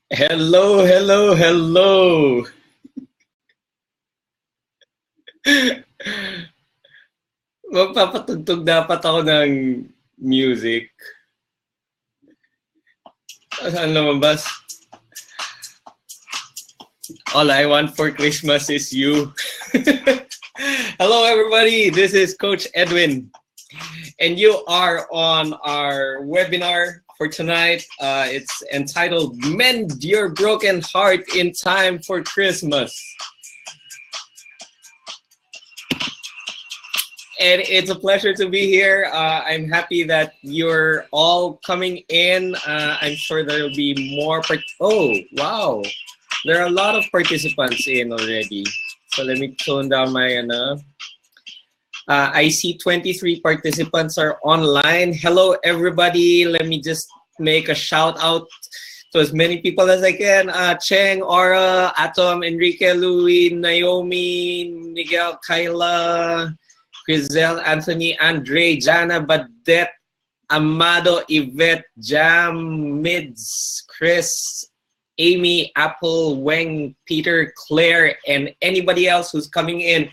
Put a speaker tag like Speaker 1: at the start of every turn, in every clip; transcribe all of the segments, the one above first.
Speaker 1: Hello, hello, hello. Magpapatugtog dapat ako ng music. Saan lumabas? All I want for Christmas is you. Hello, everybody. This is Coach Edwin. And you are on our webinar for tonight. It's entitled Mend Your Broken Heart in Time for Christmas. And it's a pleasure to be here. I'm happy that you're all coming in. I'm sure there'll be more. Oh, wow. There are a lot of participants in already. So let me tone down my... I see 23 participants are online. Hello, everybody. Let me just make a shout out to as many people as I can. Cheng, Aura, Atom, Enrique, Louie, Naomi, Miguel, Kyla, Grizel, Anthony, Andre, Jana, Badet, Amado, Yvette, Jam, Mids, Chris, Amy, Apple, Weng, Peter, Claire, and anybody else who's coming in.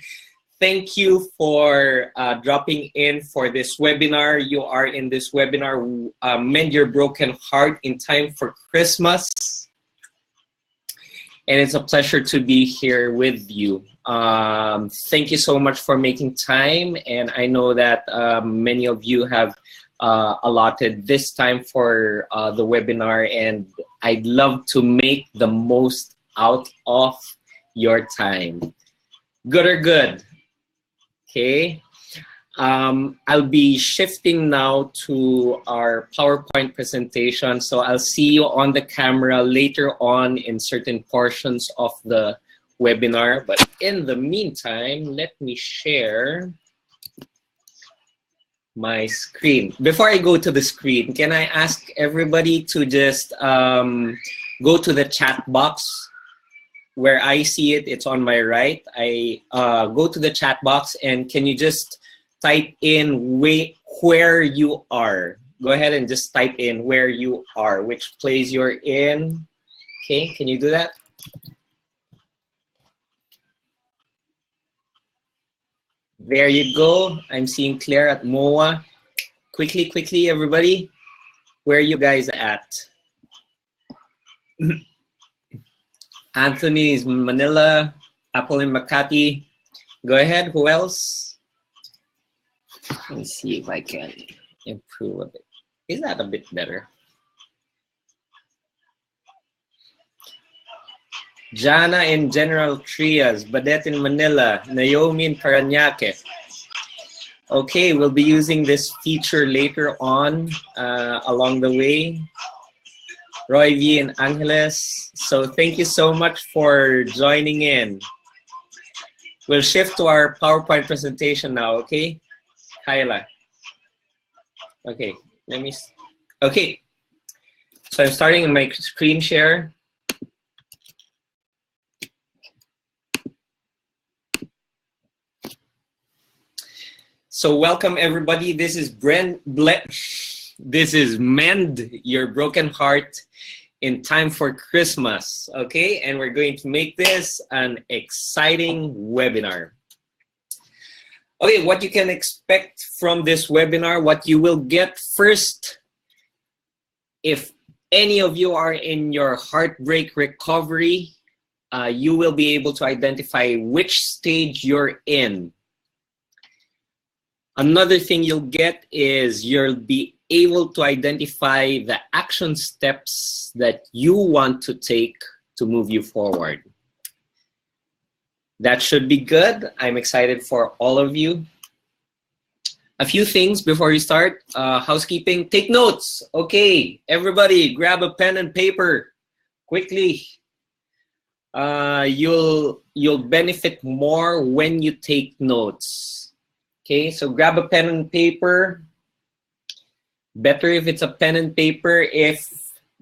Speaker 1: Thank you for dropping in for this webinar. You are in this webinar, Mend Your Broken Heart in Time for Christmas. And it's a pleasure to be here with you. Thank you so much for making time. And I know that many of you have allotted this time for the webinar, and I'd love to make the most out of your time. Good or good? Okay. I'll be shifting now to our PowerPoint presentation. So I'll see you on the camera later on in certain portions of the webinar. But in the meantime, let me share my screen. Before I go to the screen, can I ask everybody to just go to the chat box? Where I see it, it's on my right. I go to the chat box, and can you just type in where you are? Go ahead and just type in where you are, which place you're in. Okay, can you do that? There you go. I'm seeing Claire at MOA. Quickly, quickly, everybody. Where are you guys at? Anthony is Manila, Apple in Makati. Go ahead, who else? Let me see if I can improve a bit. Is that a bit better? Jana in General Trias, Badet in Manila, Naomi in Parañaque. Okay, we'll be using this feature later on along the way. Roy V and Angeles. So thank you so much for joining in. We'll shift to our PowerPoint presentation now, okay? Kyla. Okay, let me, okay. So I'm starting my screen share. So welcome everybody. This is This is Mend Your Broken Heart in Time for Christmas, okay? And we're going to make this an exciting webinar. Okay, what you can expect from this webinar, what you will get first, if any of you are in your heartbreak recovery, you will be able to identify which stage you're in. Another thing you'll get is you'll be able to identify the action steps that you want to take to move you forward. That should be good. I'm excited for all of you. A few things before we start. Housekeeping, take notes. Okay, everybody grab a pen and paper quickly. You'll benefit more when you take notes. Okay, so grab a pen and paper. Better if it's a pen and paper. If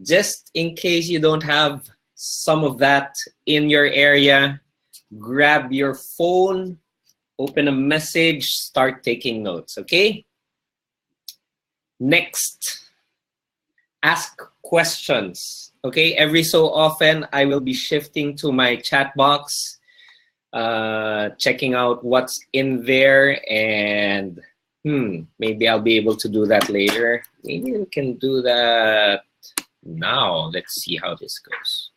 Speaker 1: just in case you don't have some of that in your area, grab your phone, open a message, start taking notes, okay? Next, ask questions. Okay, every so often I will be shifting to my chat box, checking out what's in there, and maybe I'll be able to do that later. Maybe we can do that now. Let's see how this goes.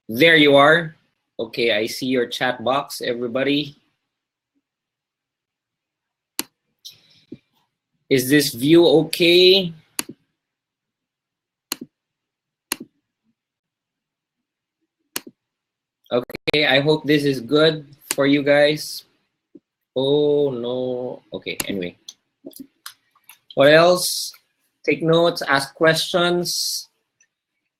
Speaker 1: There you are. Okay, I see your chat box, everybody. Is this view okay? Okay, I hope this is good for you guys. Oh no, okay, anyway. What else? Take notes, ask questions,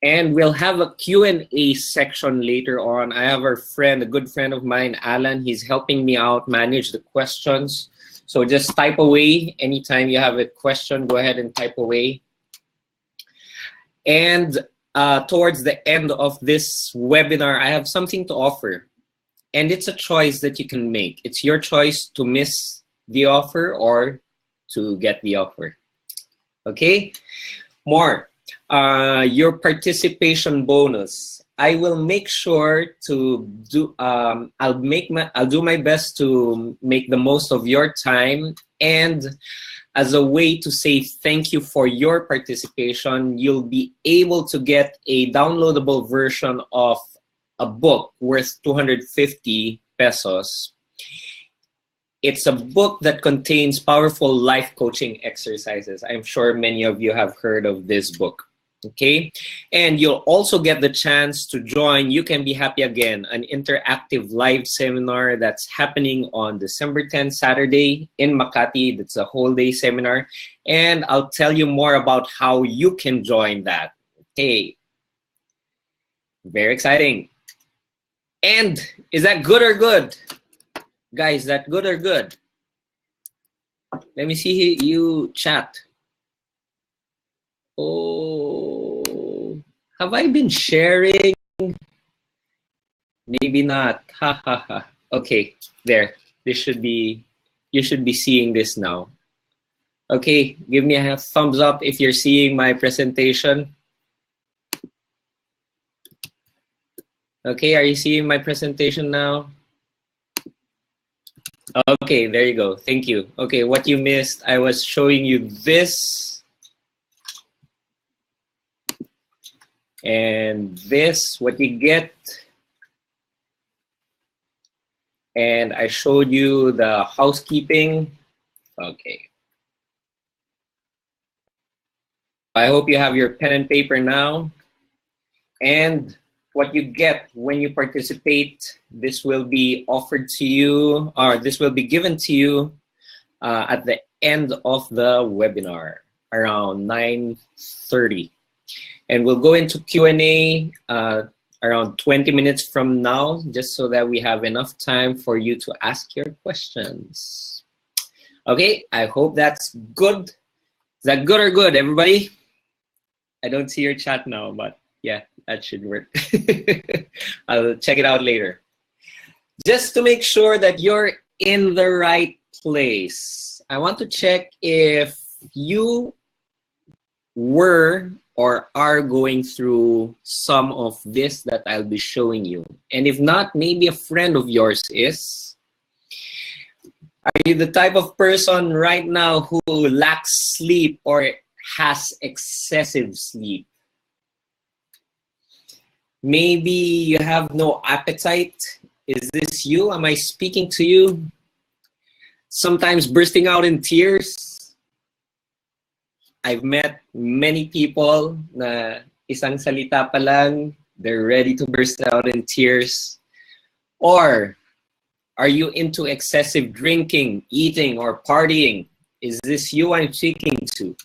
Speaker 1: and we'll have a Q&A section later on. I have a friend, a good friend of mine, Alan. He's helping me out manage the questions. So just type away. Anytime you have a question, go ahead and type away. And towards the end of this webinar, I have something to offer. And it's a choice that you can make. It's your choice to miss the offer or to get the offer. Okay? More. Your participation bonus. I will make sure to do. I'll do my best to make the most of your time, and as a way to say thank you for your participation, you'll be able to get a downloadable version of a book worth 250 pesos. It's a book that contains powerful life coaching exercises. I'm sure many of you have heard of this book. Okay, and you'll also get the chance to join You Can Be Happy Again, an interactive live seminar that's happening on December 10th, Saturday in Makati. That's a whole day seminar, and I'll tell you more about how you can join that. Okay, very exciting. And is that good or good? Guys, is that good or good? Let me see you chat. Oh, have I been sharing? Maybe not. Ha ha ha. Okay, there. This should be, you should be seeing this now. Okay, give me a thumbs up if you're seeing my presentation. Okay, are you seeing my presentation now? Okay, there you go. Thank you. Okay, what you missed, I was showing you this. And this, what you get. And I showed you the housekeeping. Okay. I hope you have your pen and paper now. And what you get when you participate, this will be offered to you, or this will be given to you at the end of the webinar, around 9:30. And we'll go into Q&A around 20 minutes from now, just so that we have enough time for you to ask your questions. Okay, I hope that's good. Is that good or good, everybody? I don't see your chat now, but yeah, that should work. I'll check it out later. Just to make sure that you're in the right place, I want to check if you were or are going through some of this that I'll be showing you. And if not, maybe a friend of yours is. Are you the type of person right now who lacks sleep or has excessive sleep? Maybe you have no appetite. Is this you? Am I speaking to you? Sometimes bursting out in tears. I've met many people na isang salita pa lang, they're ready to burst out in tears. Or are you into excessive drinking, eating, or partying? Is this you I'm speaking to?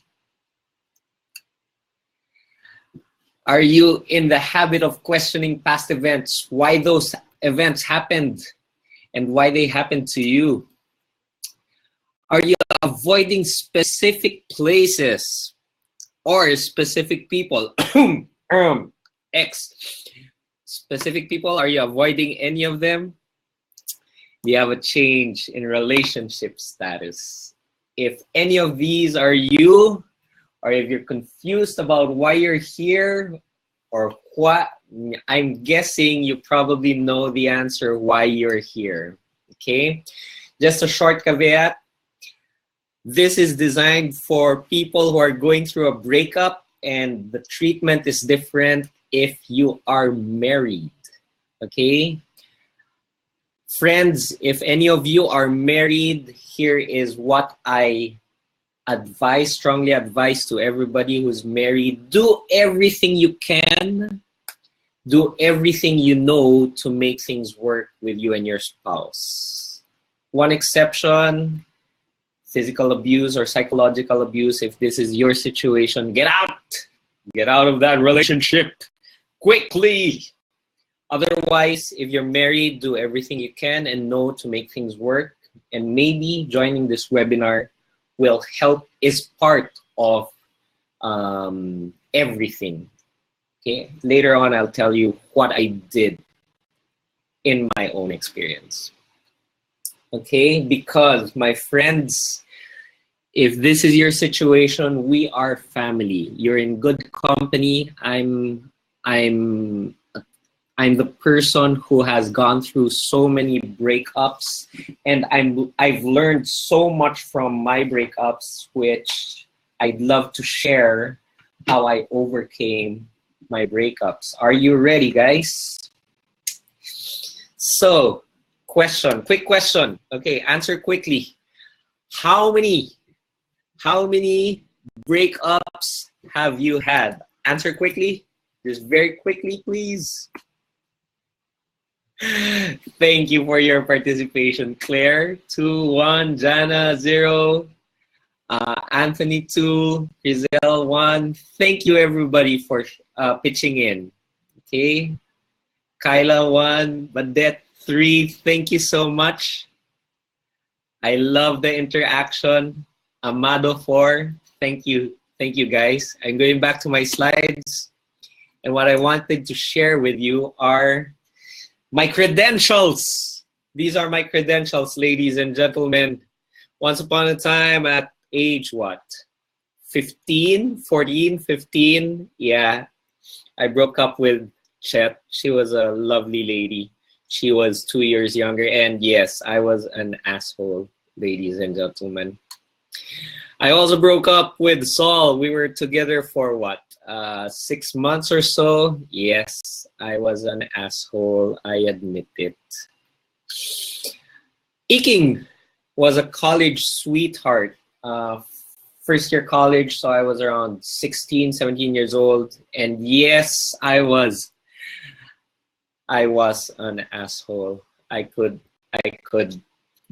Speaker 1: Are you in the habit of questioning past events, why those events happened and why they happened to you? Are you avoiding specific places or specific people? Specific people, are you avoiding any of them? Do you have a change in relationship status? If any of these are you, or if you're confused about why you're here, or what, I'm guessing you probably know the answer why you're here. Okay, just a short caveat. This is designed for people who are going through a breakup, and the treatment is different if you are married. Okay, friends, if any of you are married, here is what I strongly advise to everybody who's married. Do everything you can, do everything you know to make things work with you and your spouse. One exception, physical abuse or psychological abuse. If this is your situation, get out. Get out of that relationship quickly. Otherwise, if you're married, do everything you can and know to make things work. And maybe joining this webinar will help, is part of everything. Okay, later on I'll tell you what I did in my own experience. Okay, because my friends, if this is your situation, we are family. You're in good company. I'm the person who has gone through so many breakups, and I've learned so much from my breakups, which I'd love to share how I overcame my breakups. Are you ready, guys? So, quick question. Okay, answer quickly. How many breakups have you had? Answer quickly. Just very quickly, please. Thank you for your participation. Claire, 2, 1, Jana, 0, Anthony, 2, Rizal, 1. Thank you everybody for pitching in. Okay, Kyla, 1, Badet, 3. Thank you so much. I love the interaction. Amado, 4. Thank you guys. I'm going back to my slides, and what I wanted to share with you are my credentials. These are my credentials, ladies and gentlemen. Once upon a time at age what? 15, 14, 15. Yeah, I broke up with Chet. She was a lovely lady. She was 2 years younger. And yes, I was an asshole, ladies and gentlemen. I also broke up with Saul. We were together for what? 6 months or so. Yes, I was an asshole. I admit it. Iking was a college sweetheart. First year college, so I was around 16, 17 years old. And yes, I was an asshole. I could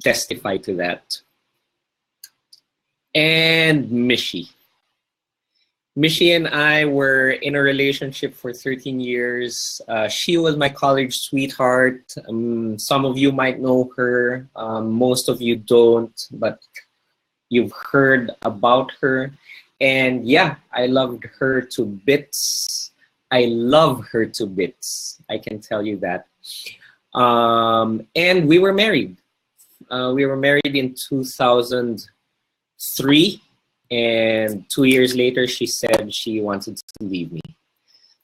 Speaker 1: testify to that. And Mishi and I were in a relationship for 13 years. She was my college sweetheart. Some of you might know her. Most of you don't, but you've heard about her. And yeah, I loved her to bits. I love her to bits. I can tell you that. And we were married. We were married in 2003. And 2 years later, she said she wanted to leave me.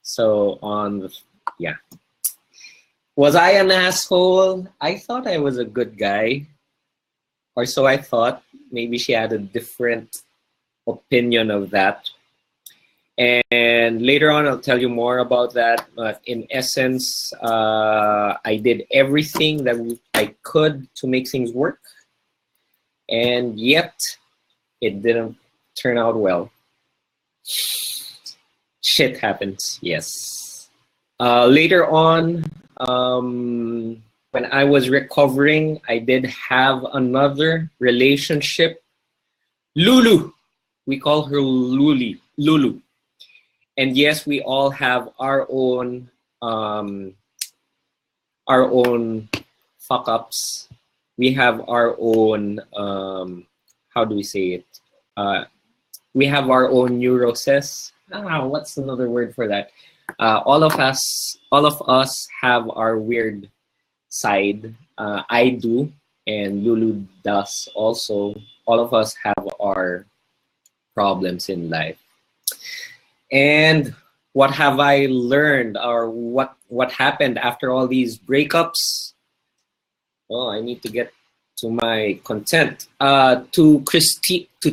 Speaker 1: So yeah. Was I an asshole? I thought I was a good guy. Or so I thought. Maybe she had a different opinion of that. And later on, I'll tell you more about that. But in essence, I did everything that I could to make things work. And yet, it didn't turn out well. Shit happens, yes. Later on, when I was recovering, I did have another relationship. Lulu, we call her Lulu. And yes, we all have our own fuck-ups. We have our own, how do we say it? We have our own neuroses. What's another word for that? All of us have our weird side. I do, and Lulu does also. all of us have our problems in life. And what have I learned, or what happened after all these breakups? Oh, I need to get to my content. To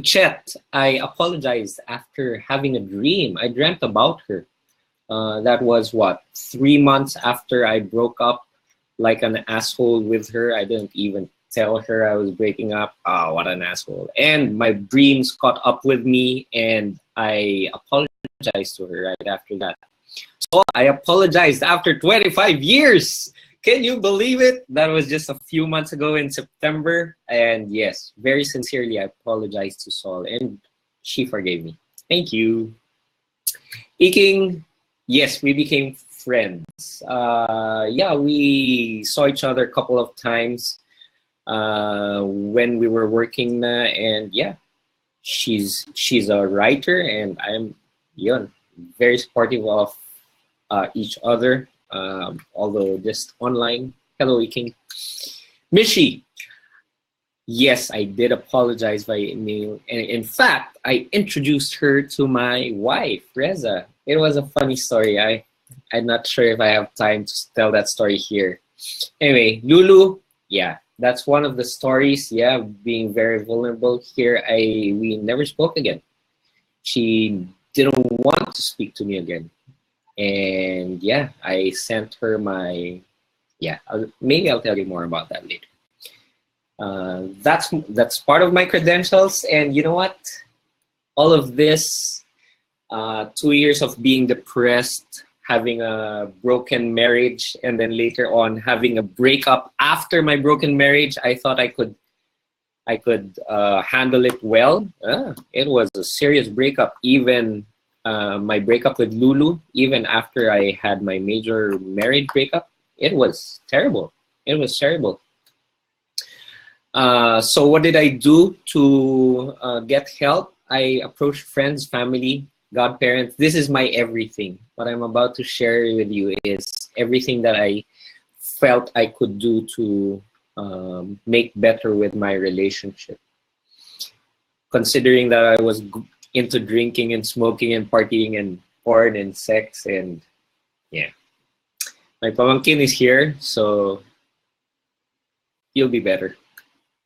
Speaker 1: Chet, I apologized after having a dream. I dreamt about her. That was what, 3 months after I broke up like an asshole with her. I didn't even tell her I was breaking up. Oh, what an asshole. And my dreams caught up with me, and I apologized to her right after that. So I apologized after 25 years. Can you believe it? That was just a few months ago in September. And yes, very sincerely, I apologized to Saul, and she forgave me. Thank you. Iking, yes, we became friends. Yeah, we saw each other a couple of times when we were working, and yeah, she's a writer, and I'm very supportive of each other, although just online. Hello, Iking. Mishi, yes, I did apologize by email, and in fact, I introduced her to my wife, Reza. It was a funny story. I'm not sure if I have time to tell that story here. Anyway, Lulu, yeah, that's one of the stories. Yeah, being very vulnerable here. We never spoke again. She didn't want to speak to me again, and yeah, I sent her my. Yeah, maybe I'll tell you more about that later. That's part of my credentials, and you know what? All of this, 2 years of being depressed, having a broken marriage, and then later on having a breakup after my broken marriage, I thought I could handle it well. It was a serious breakup. Even my breakup with Lulu, even after I had my major marriage breakup, it was terrible. It was terrible. So what did I do to get help? I approached friends, family, godparents. This is my everything. What I'm about to share with you is everything that I felt I could do to make better with my relationship. Considering that I was into drinking and smoking and partying and porn and sex, and yeah. My pamangkin is here, so he'll be better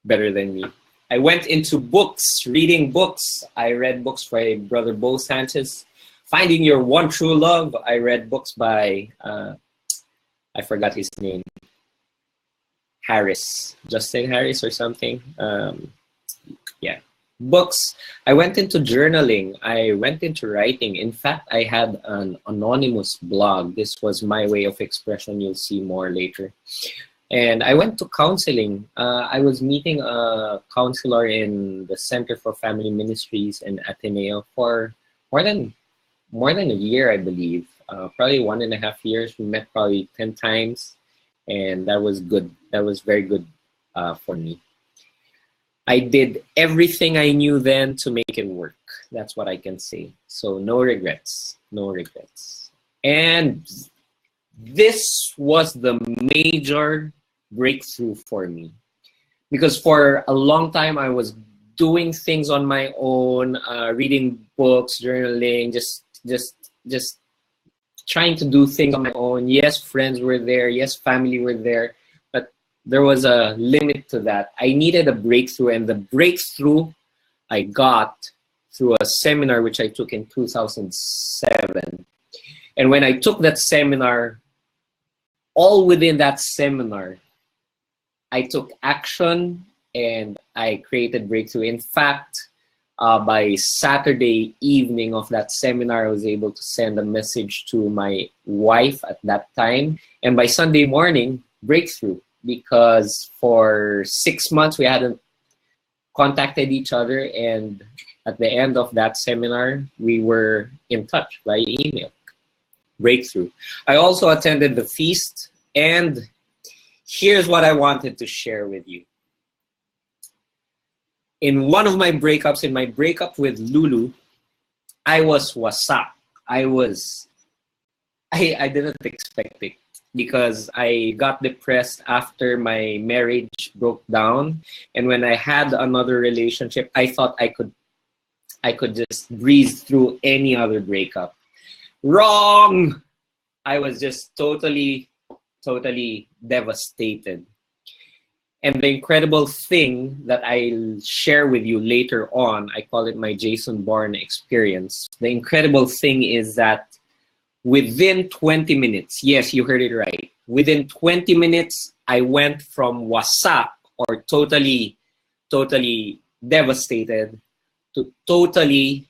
Speaker 1: than me. I went into books, reading books. I read books by Brother Bo Sanchez. Finding Your One True Love. I read books by, I forgot his name, Harris, Justin Harris or something. Yeah, books. I went into journaling. I went into writing. In fact, I had an anonymous blog. This was my way of expression. You'll see more later. And I went to counseling. I was meeting a counselor in the Center for Family Ministries in Ateneo for more than a year, I believe. Probably 1.5 years. We met probably 10 times, and that was good. That was very good for me. I did everything I knew then to make it work. That's what I can say. So no regrets, no regrets. And this was the major breakthrough for me, because for a long time I was doing things on my own, reading books, journaling, just trying to do things on my own. Yes, friends were there. Yes, family were there. But there was a limit to that. I needed a breakthrough, and the breakthrough I got through a seminar which I took in 2007. And when I took that seminar, all within that seminar, I took action and I created breakthrough. In fact, by Saturday evening of that seminar, I was able to send a message to my wife at that time. And by Sunday morning, breakthrough, because for 6 months we hadn't contacted each other. And at the end of that seminar, we were in touch by email. Breakthrough. I also attended the feast, and here's what I wanted to share with you. In one of my breakups, in my breakup with Lulu, I was wasak. I didn't expect it, because I got depressed after my marriage broke down. And when I had another relationship, I thought I could just breeze through any other breakup. Wrong! I was just totally devastated. And the incredible thing that I'll share with you later on, I call it my Jason Bourne experience. The incredible thing is that within 20 minutes, yes, you heard it right. Within 20 minutes, I went from wasak, or totally devastated, to totally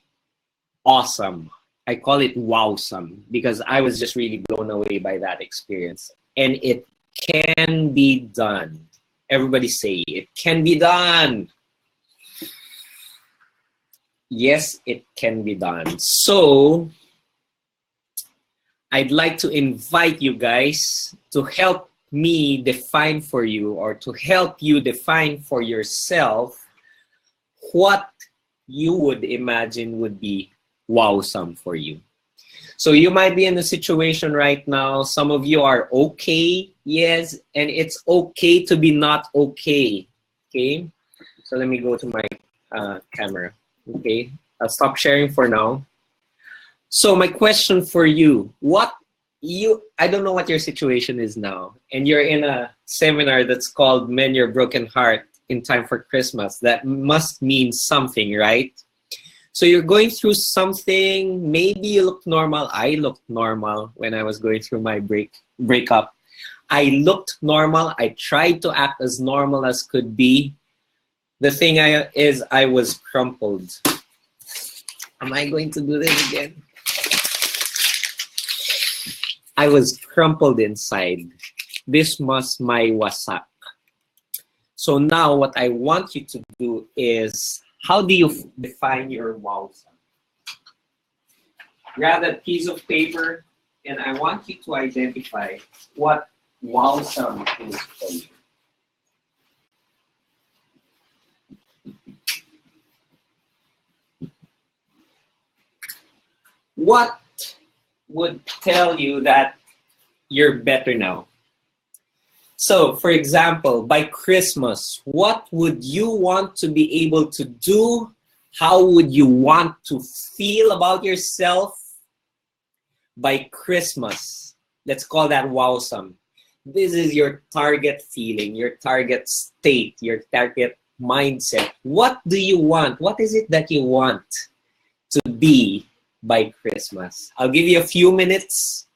Speaker 1: awesome. I call it wowsome because I was just really blown away by that experience. And it can be done. Everybody say, it can be done. Yes, it can be done. So, I'd like to invite you guys to help me define for you, or to help you define for yourself, what you would imagine would be wowsome for you. So you might be in a situation right now, some of you are okay, yes, and it's okay to be not okay, okay? So let me go to my camera, okay? I'll stop sharing for now. So my question for you, I don't know what your situation is now, and you're in a seminar that's called Mend Your Broken Heart in Time for Christmas. That must mean something, right? So you're going through something, maybe you look normal. I looked normal when I was going through my breakup. I looked normal. I tried to act as normal as could be. The thing is I was crumpled. Am I going to do this again? I was crumpled inside. This was my wasak. So now what I want you to do is, how do you define your wowsome? Grab a piece of paper, and I want you to identify what wowsome is for you. What would tell you that you're better now? So, for example, by Christmas, what would you want to be able to do? How would you want to feel about yourself by Christmas? Let's call that wowsome. This is your target feeling, your target state, your target mindset. What do you want? What is it that you want to be by Christmas? I'll give you a few minutes,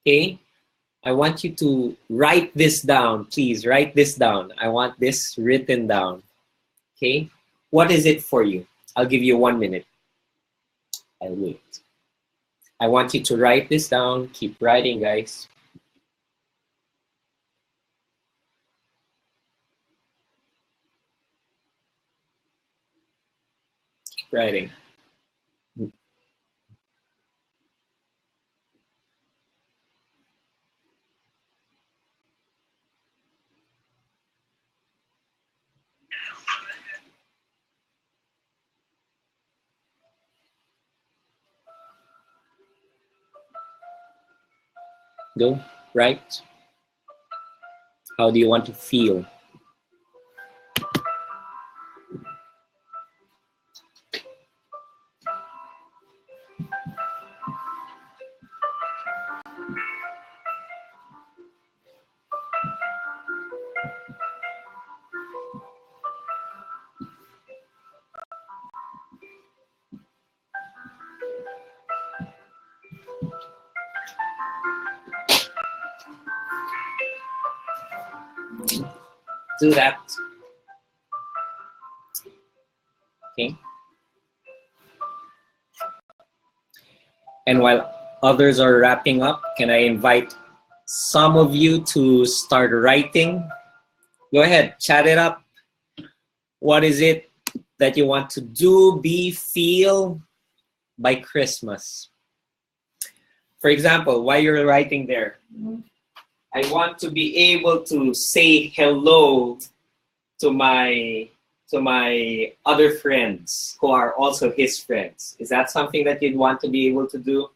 Speaker 1: okay? I want you to write this down. Please write this down. I want this written down, okay? What is it for you? I'll give you 1 minute. I'll wait. I want you to write this down. Keep writing, guys. Keep writing. Go, right? How do you want to feel? Do that. Okay. And while others are wrapping up, can I invite some of you to start writing? Go ahead, chat it up. What is it that you want to do, be, feel by Christmas? For example, while you're writing there, I want to be able to say hello to my other friends who are also his friends. Is that something that you'd want to be able to do?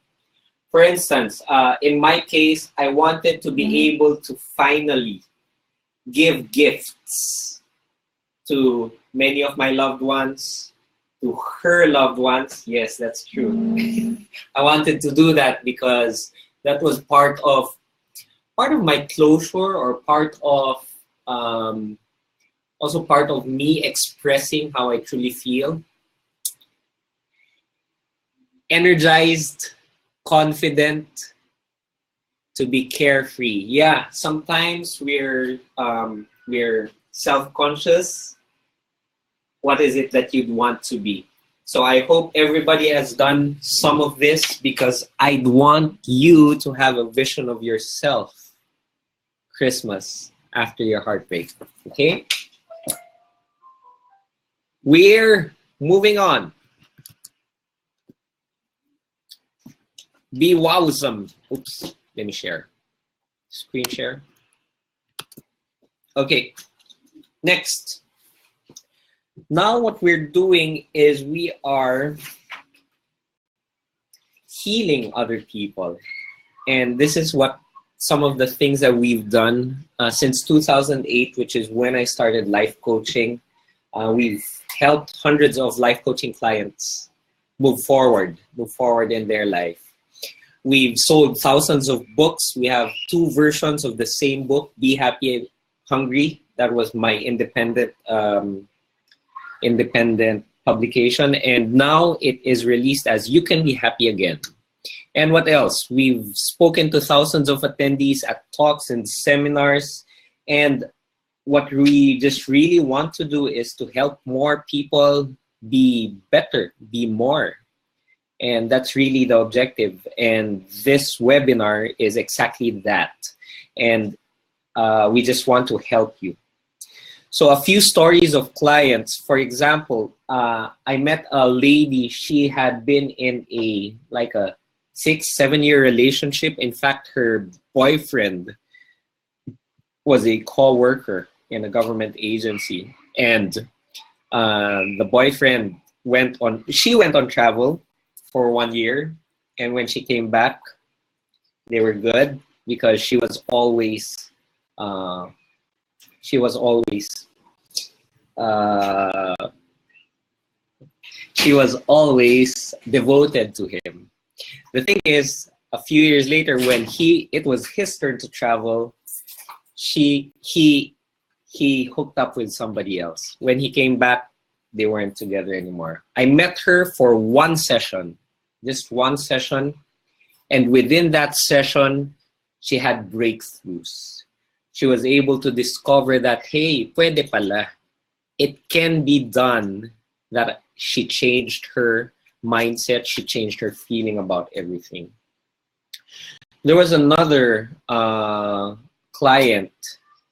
Speaker 1: For instance, in my case, I wanted to be able to finally give gifts to many of my loved ones, to her loved ones. Yes, that's true. I wanted to do that because that was part of my closure, or part of also part of me expressing how I truly feel. Energized, confident, to be carefree. Yeah, sometimes we're self-conscious. What is it that you'd want to be? So I hope everybody has done some of this, because I'd want you to have a vision of yourself Christmas after your heartbreak. Okay? We're moving on. Be wowsome. Oops, let me share. Screen share. Okay, next. Now what we're doing is we are healing other people. And this is what some of the things that we've done since 2008, which is when I started life coaching. We've helped hundreds of life coaching clients move forward in their life. We've sold thousands of books. We have 2 versions of the same book, Be Happy and Hungry. That was my independent publication. And now it is released as You Can Be Happy Again. And what else? We've spoken to thousands of attendees at talks and seminars. And what we just really want to do is to help more people be better, be more. And that's really the objective. And this webinar is exactly that. And we just want to help you. So a few stories of clients. For example, I met a lady. She had been in a 6-7 year relationship. In fact, her boyfriend was a call worker in a government agency. And the boyfriend she went on travel for 1 year, and when she came back, they were good, because she was always devoted to him. The thing is, a few years later, when it was his turn to travel, he hooked up with somebody else. When he came back, they weren't together anymore. I met her for 1 session. Just 1 session, and within that session, she had breakthroughs. She was able to discover that, hey, pwede pala. It can be done. That she changed her mindset, she changed her feeling about everything. There was another client,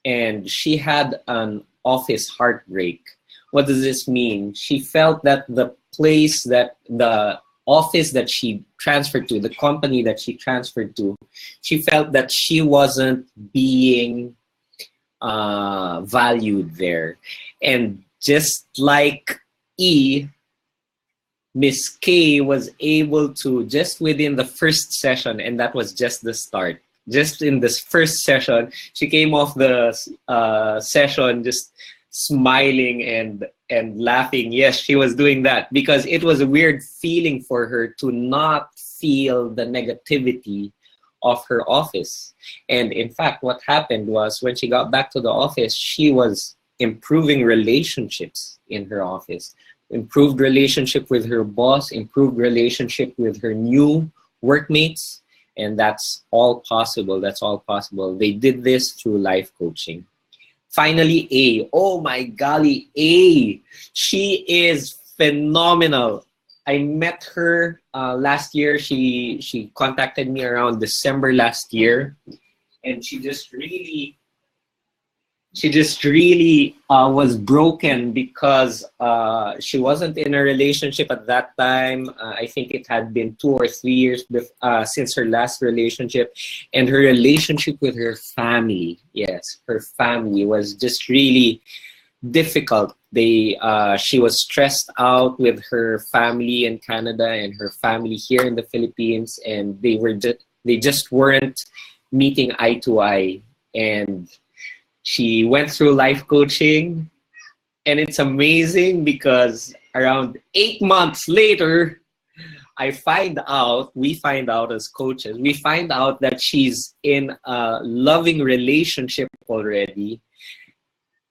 Speaker 1: and she had an office heartbreak. What does this mean? She felt that the office that she transferred to, the company that she transferred to, she felt that she wasn't being valued there. And just like Miss K was able to, just within the first session, and that was just the start, just in this first session, she came off the session just smiling and laughing. Yes, she was doing that because it was a weird feeling for her to not feel the negativity of her office. And in fact, what happened was, when she got back to the office, she was improving relationships in her office, improved relationship with her boss, improved relationship with her new workmates. And that's all possible. That's all possible. They did this through life coaching. Finally, A. Oh my golly, A. She is phenomenal. I met her last year. She contacted me around December last year, and she just really was broken because she wasn't in a relationship at that time. I think it had been 2 or 3 years since her last relationship, and her relationship with her family, yes, her family was just really difficult. She was stressed out with her family in Canada and her family here in the Philippines, and they just weren't meeting eye to eye. And she went through life coaching, and it's amazing because around 8 months later, we find out as coaches, we find out that she's in a loving relationship already,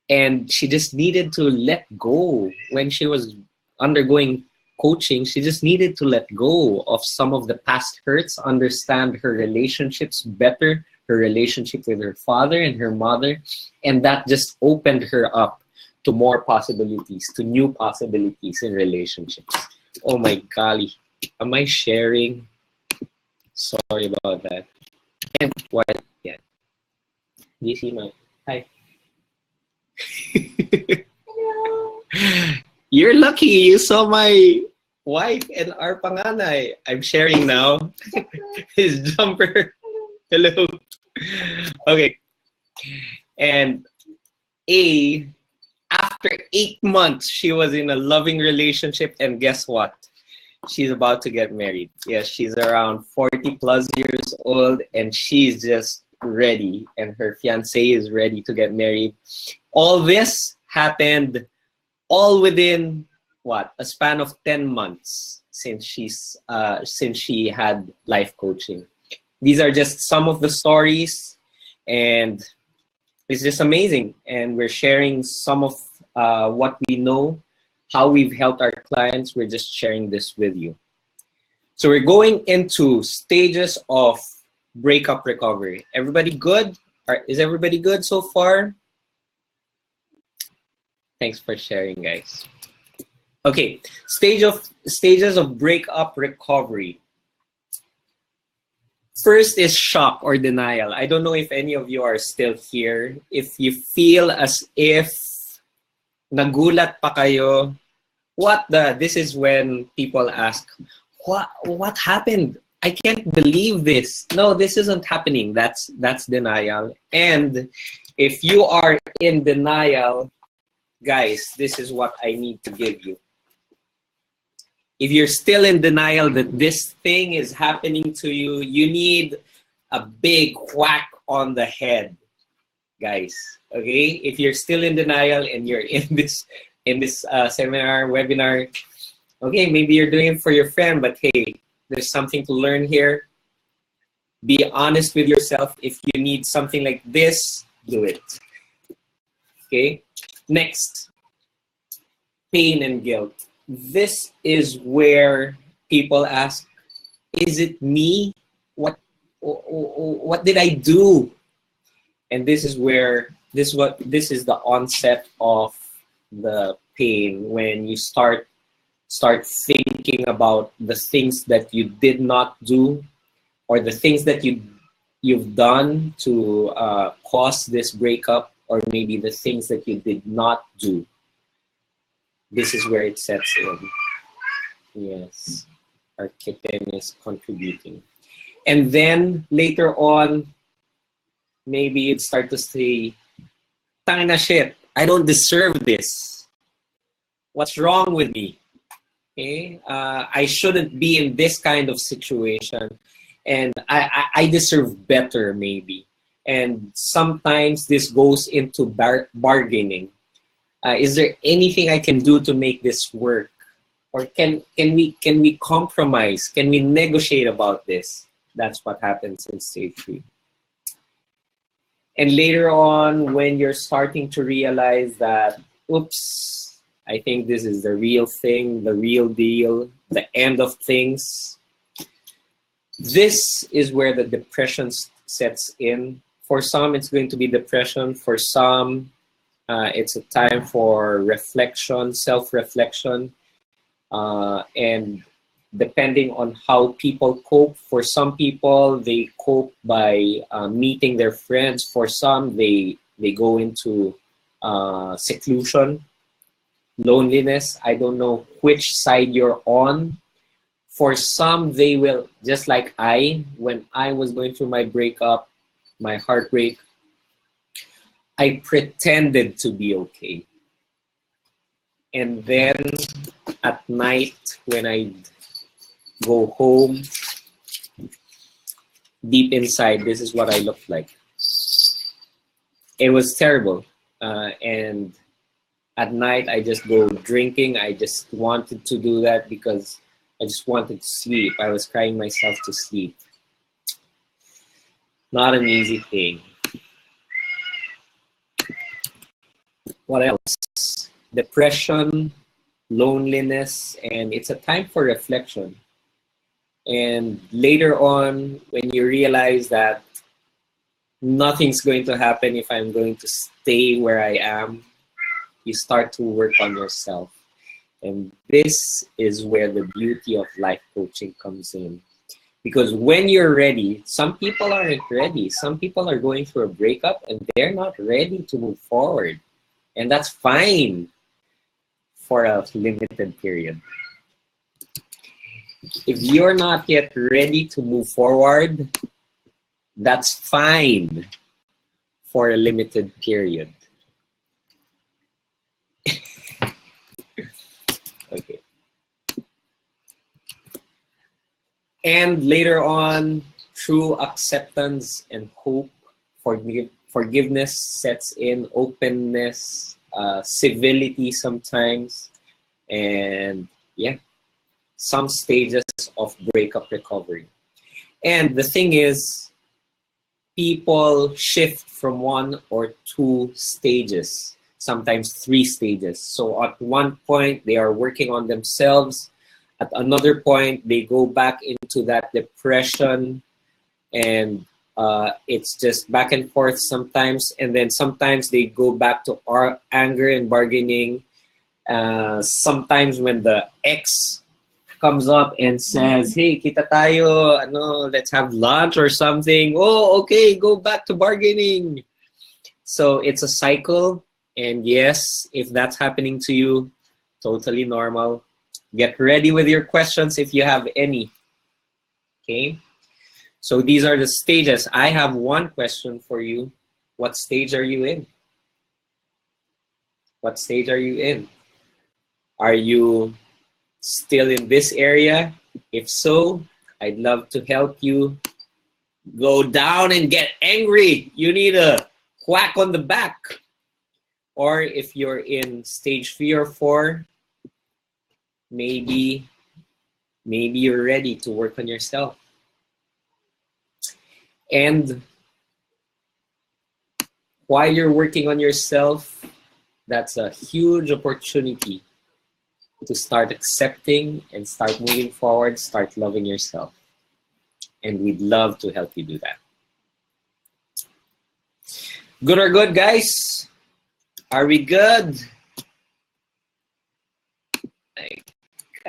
Speaker 1: and she just needed to let go. When she was undergoing coaching, she just needed to let go of some of the past hurts, understand her relationships better, her relationship with her father and her mother, and that just opened her up to more possibilities, to new possibilities in relationships. Oh my golly, am I sharing? Sorry about that. And what? Yeah. Do you see my? Hi. You're lucky you saw my wife and our panganay. I'm sharing now. His jumper. Hello. Okay. And after 8 months, she was in a loving relationship, and guess what? She's about to get married. Yes, she's around 40 plus years old, and she's just ready, and her fiance is ready to get married. All this happened all within what? A span of 10 months since she had life coaching. These are just some of the stories, and it's just amazing. And we're sharing some of what we know, how we've helped our clients. We're just sharing this with you. So we're going into stages of breakup recovery. Everybody good? Is everybody good so far? Thanks for sharing, guys. Okay, stages of breakup recovery. First is shock or denial. I don't know if any of you are still here. If you feel as if nagulat pa kayo, this is when people ask, what happened? I can't believe this. No, this isn't happening. That's denial. And if you are in denial, guys, this is what I need to give you. If you're still in denial that this thing is happening to you, you need a big whack on the head, guys. Okay? If you're still in denial and you're in this seminar, webinar, okay, maybe you're doing it for your friend, but hey, there's something to learn here. Be honest with yourself. If you need something like this, do it. Okay? Next, pain and guilt. This is where people ask, is it me? What did I do? And this is where this is the onset of the pain, when you start thinking about the things that you did not do, or the things that you've done to cause this breakup, or maybe the things that you did not do. This is where it sets in. Yes, our kitten is contributing. And then later on, maybe you'd start to say, tangina shit, I don't deserve this. What's wrong with me? Okay? I shouldn't be in this kind of situation. And I deserve better, maybe. And sometimes this goes into bargaining. Is there anything I can do to make this work? Or can we compromise? Can we negotiate about this? That's what happens in stage 3. And later on, when you're starting to realize that, oops, I think this is the real thing, the real deal, the end of things, this is where the depression sets in. For some, it's going to be depression. For some, it's a time for reflection, self-reflection. And depending on how people cope, for some people, they cope by meeting their friends. For some, they go into seclusion, loneliness. I don't know which side you're on. For some, they will, just like when I was going through my breakup, my heartbreak, I pretended to be okay. And then at night, when I go home, deep inside, this is what I looked like. It was terrible. And at night, I just go drinking. I just wanted to do that because I just wanted to sleep. I was crying myself to sleep. Not an easy thing. What else? Depression, loneliness, and it's a time for reflection. And later on, when you realize that nothing's going to happen if I'm going to stay where I am, you start to work on yourself. And this is where the beauty of life coaching comes in. Because when you're ready, some people aren't ready. Some people are going through a breakup and they're not ready to move forward. And that's fine for a limited period. If you're not yet ready to move forward, that's fine for a limited period. Okay. And later on, through acceptance and hope, forgiveness sets in, openness, civility sometimes, and yeah, some stages of breakup recovery. And the thing is, people shift from 1 or 2 stages, sometimes 3 stages. So at one point, they are working on themselves. At another point, they go back into that depression, and it's just back and forth sometimes. And then sometimes they go back to anger and bargaining. Sometimes when the ex comes up and says, hey, kita tayo, let's have lunch or something. Oh, okay, go back to bargaining. So it's a cycle. And yes, if that's happening to you, totally normal. Get ready with your questions if you have any. Okay? So these are the stages. I have one question for you. What stage are you in? What stage are you in? Are you still in this area? If so, I'd love to help you go down and get angry. You need a whack on the back. Or if you're in stage 3 or 4, maybe you're ready to work on yourself. And while you're working on yourself, that's a huge opportunity to start accepting and start moving forward, start loving yourself. And we'd love to help you do that. Good or good, guys? Are we good?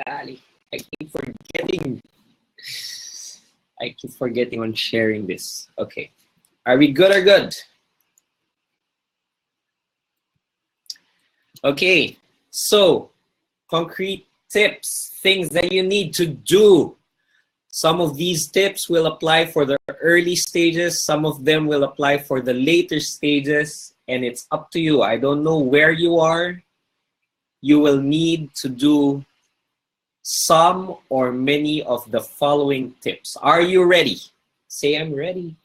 Speaker 1: I keep forgetting on sharing this. Okay. Are we good or good? Okay. So, concrete tips, things that you need to do. Some of these tips will apply for the early stages. Some of them will apply for the later stages. And it's up to you. I don't know where you are. You will need to do some or many of the following tips. Are you ready? Say, I'm ready.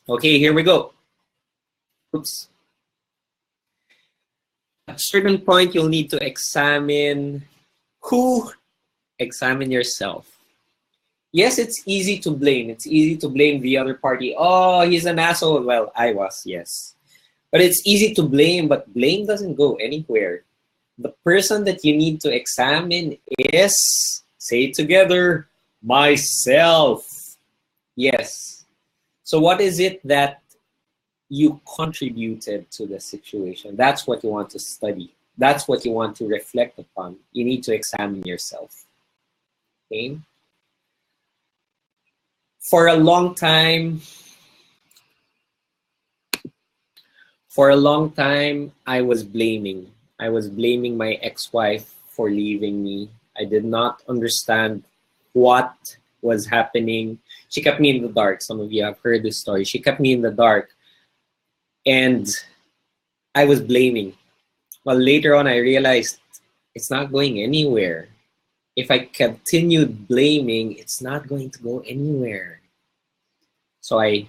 Speaker 1: Okay, here we go. Oops. At a certain point, you'll need to examine yourself. Yes, it's easy to blame. It's easy to blame the other party. Oh, he's an asshole. Well, I was, yes. But it's easy to blame, but blame doesn't go anywhere. The person that you need to examine is, say it together, myself. Yes. So what is it that you contributed to the situation? That's what you want to study. That's what you want to reflect upon. You need to examine yourself. Okay? For a long time, I was blaming. I was blaming my ex-wife for leaving me. I did not understand what was happening. She kept me in the dark. Some of you have heard this story. She kept me in the dark. And I was blaming. Well, later on, I realized it's not going anywhere. If I continued blaming, it's not going to go anywhere. So I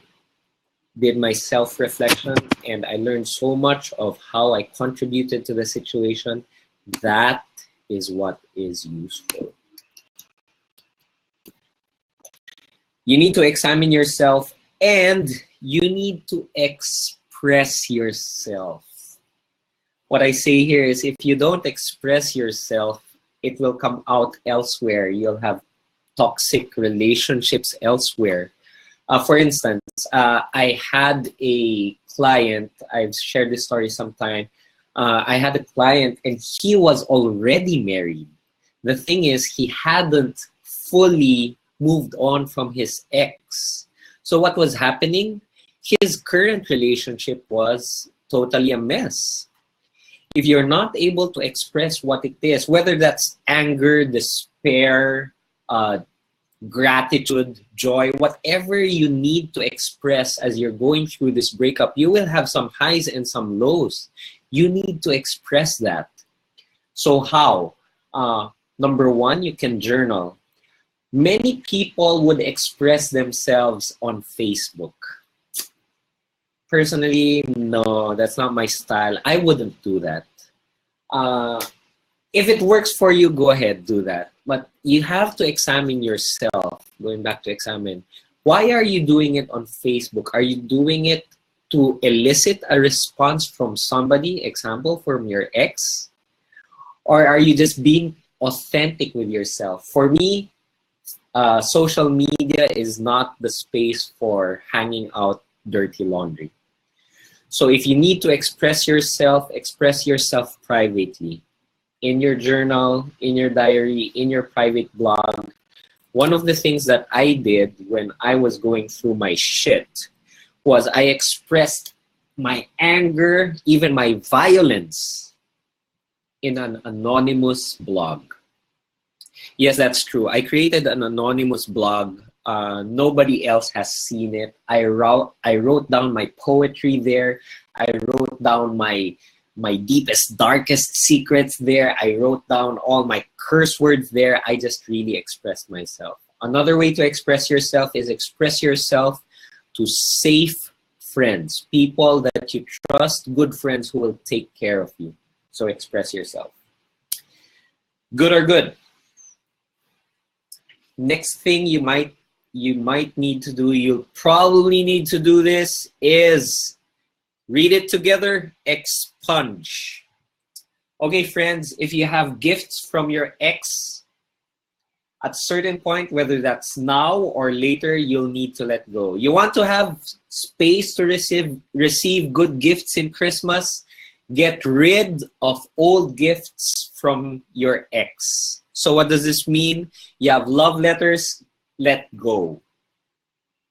Speaker 1: did my self-reflection and I learned so much of how I contributed to the situation. That is what is useful. You need to examine yourself and you need to express yourself. What I say here is if you don't express yourself, it will come out elsewhere. You'll have toxic relationships elsewhere. For instance, I had a client, I've shared this story sometime. I had a client and he was already married. The thing is, he hadn't fully moved on from his ex. So what was happening? His current relationship was totally a mess. If you're not able to express what it is, whether that's anger, despair, gratitude, joy, whatever you need to express as you're going through this breakup, you will have some highs and some lows. You need to express that. So how? Number one, you can journal. Many people would express themselves on Facebook. Personally, no, that's not my style. I wouldn't do that. If it works for you, go ahead, do that. But you have to examine yourself, going back to examine. Why are you doing it on Facebook? Are you doing it to elicit a response from somebody, example, from your ex? Or are you just being authentic with yourself? For me, social media is not the space for hanging out dirty laundry. So if you need to express yourself privately. In your journal, in your diary, in your private blog. One of the things that I did when I was going through my shit was I expressed my anger, even my violence, in an anonymous blog. Yes, that's true. I created an anonymous blog. Nobody else has seen it. I wrote down my poetry there. I wrote down my deepest, darkest secrets there. I wrote down all my curse words there. I just really expressed myself. Another way to express yourself is express yourself to safe friends, people that you trust, good friends who will take care of you. So express yourself. Good or good? Next thing you might need to do, you'll probably need to do this, is read it together, expunge. Okay, friends, if you have gifts from your ex, at a certain point, whether that's now or later, you'll need to let go. You want to have space to receive good gifts in Christmas? Get rid of old gifts from your ex. So what does this mean? You have love letters, let go.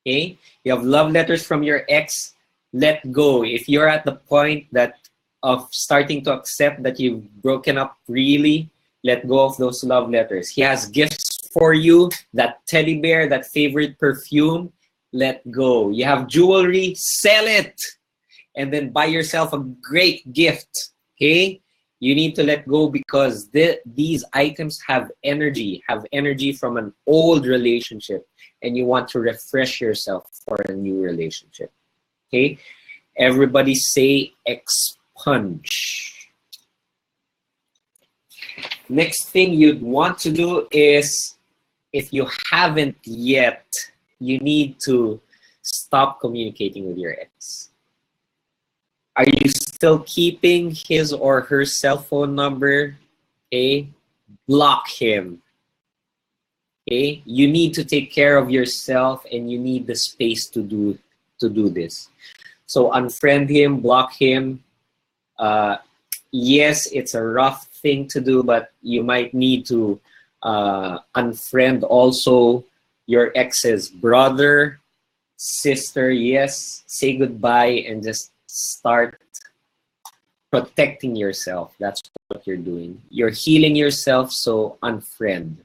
Speaker 1: Okay? You have love letters from your ex, let go. If you're at the point of starting to accept that you've broken up, really, let go of those love letters. He has gifts for you, that teddy bear, that favorite perfume, let go. You have jewelry, sell it, and then buy yourself a great gift. Okay? You need to let go because these items have energy from an old relationship, and you want to refresh yourself for a new relationship. Okay? Everybody say expunge. Next thing you'd want to do is, if you haven't yet, you need to stop communicating with your ex. Are you still keeping his or her cell phone number? Okay? Block him. Okay? You need to take care of yourself and you need the space to do this. So unfriend him, block him. Yes, it's a rough thing to do, but you might need to unfriend also your ex's brother, sister. Yes, say goodbye and just start protecting yourself. That's what you're doing. You're healing yourself, so unfriend.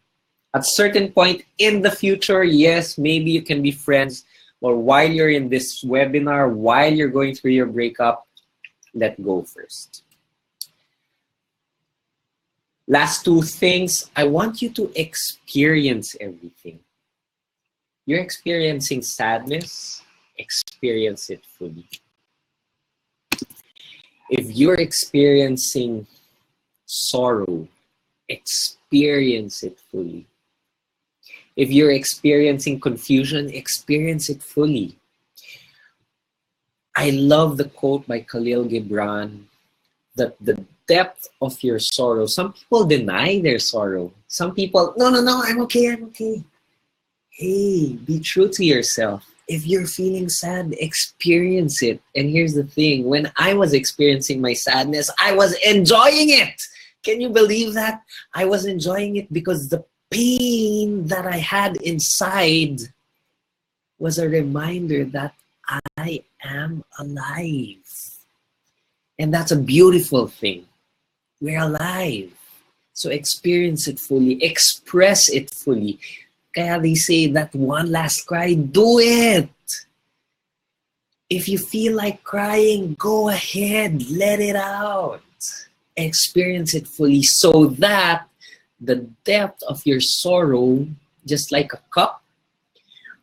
Speaker 1: At a certain point in the future, yes, maybe you can be friends, or while you're in this webinar, while you're going through your breakup, let go first. Last two things, I want you to experience everything. You're experiencing sadness, experience it fully. If you're experiencing sorrow, experience it fully. If you're experiencing confusion, experience it fully. I love the quote by Khalil Gibran that the depth of your sorrow, some people deny their sorrow. Some people, no, I'm okay, I'm okay. Hey, be true to yourself. If you're feeling sad, experience it. And here's the thing, when I was experiencing my sadness, I was enjoying it. Can you believe that? I was enjoying it because the pain that I had inside was a reminder that I am alive. And that's a beautiful thing. We're alive. So experience it fully, express it fully. Kaya they say that one last cry, do it. If you feel like crying, go ahead, let it out. Experience it fully so that the depth of your sorrow, just like a cup,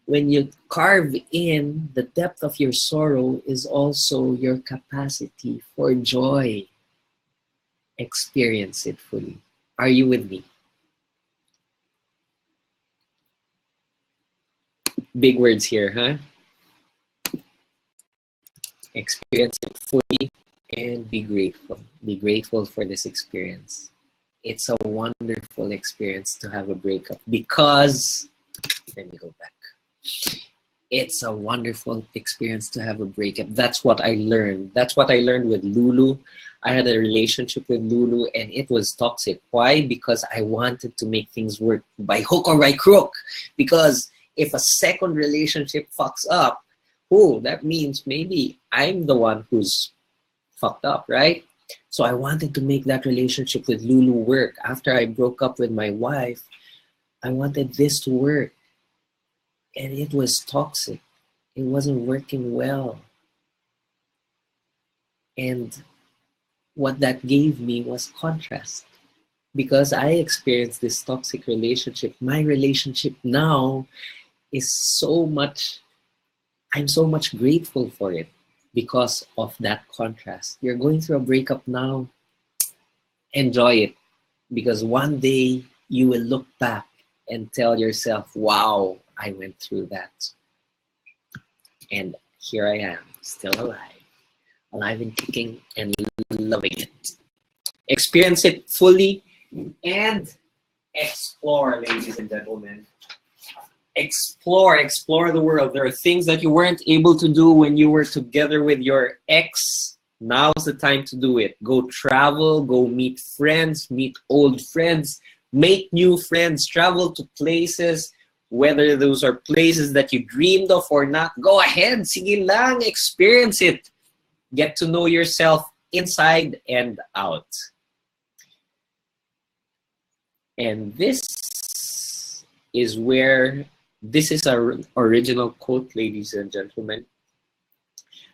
Speaker 1: when you carve in, the depth of your sorrow is also your capacity for joy. Experience it fully. Are you with me? Big words here, huh? Experience it fully and be grateful. Be grateful for this experience. It's a wonderful experience to have a breakup because, let me go back. It's a wonderful experience to have a breakup. That's what I learned. That's what I learned with Lulu. I had a relationship with Lulu and it was toxic. Why? Because I wanted to make things work by hook or by crook. Because if a second relationship fucks up, that means maybe I'm the one who's fucked up, right? So I wanted to make that relationship with Lulu work. After I broke up with my wife, I wanted this to work. And it was toxic. It wasn't working well. And what that gave me was contrast. Because I experienced this toxic relationship. My relationship now is I'm so much grateful for it because of that contrast. You're going through a breakup now, enjoy it. Because one day you will look back and tell yourself, wow, I went through that. And here I am, still alive and kicking and loving it. Experience it fully and explore, ladies and gentlemen. Explore the world. There are things that you weren't able to do when you were together with your ex. Now's the time to do it. Go travel, go meet friends, meet old friends, make new friends, travel to places, whether those are places that you dreamed of or not. Go ahead, sige lang, experience it. Get to know yourself inside and out. And this is our original quote, ladies and gentlemen.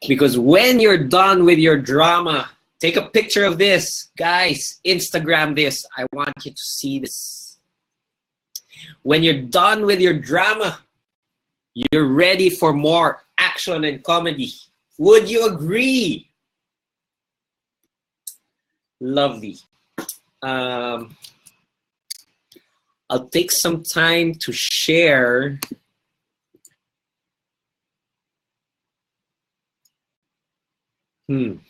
Speaker 1: Because when you're done with your drama, take a picture of this. Guys, Instagram this. I want you to see this. When you're done with your drama, you're ready for more action and comedy. Would you agree? Lovely. I'll take some time to share in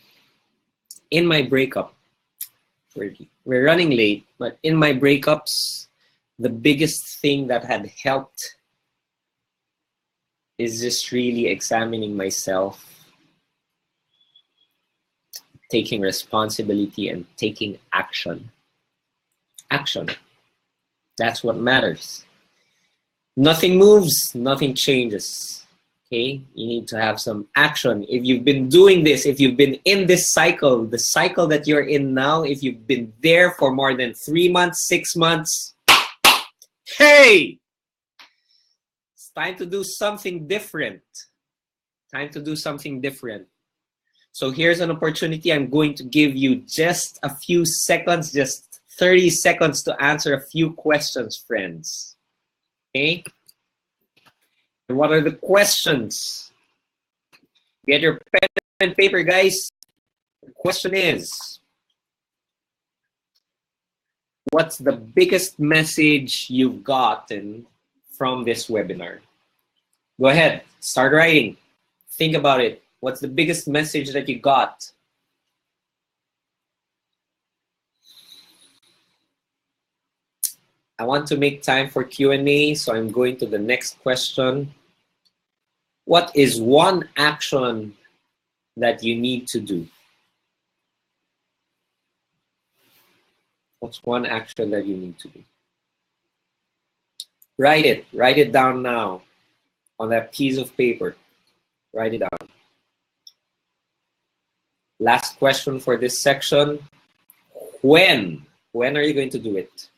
Speaker 1: my breakup. We're running late, but in my breakups, the biggest thing that had helped is just really examining myself, taking responsibility and taking action. Action. That's what matters. Nothing moves, nothing changes. Okay? You need to have some action. If you've been doing this, if you've been in this cycle, the cycle that you're in now, if you've been there for more than 3 months, 6 months, hey! It's time to do something different. Time to do something different. So here's an opportunity. I'm going to give you just a few seconds. Just 30 seconds to answer a few questions, friends. Okay? And what are the questions? Get your pen and paper, guys. The question is, what's the biggest message you've gotten from this webinar? Go ahead, start writing. Think about it. What's the biggest message that you got? I want to make time for Q&A, so I'm going to the next question. What is one action that you need to do? What's one action that you need to do? Write it down now on that piece of paper. Write it down. Last question for this section. When are you going to do it?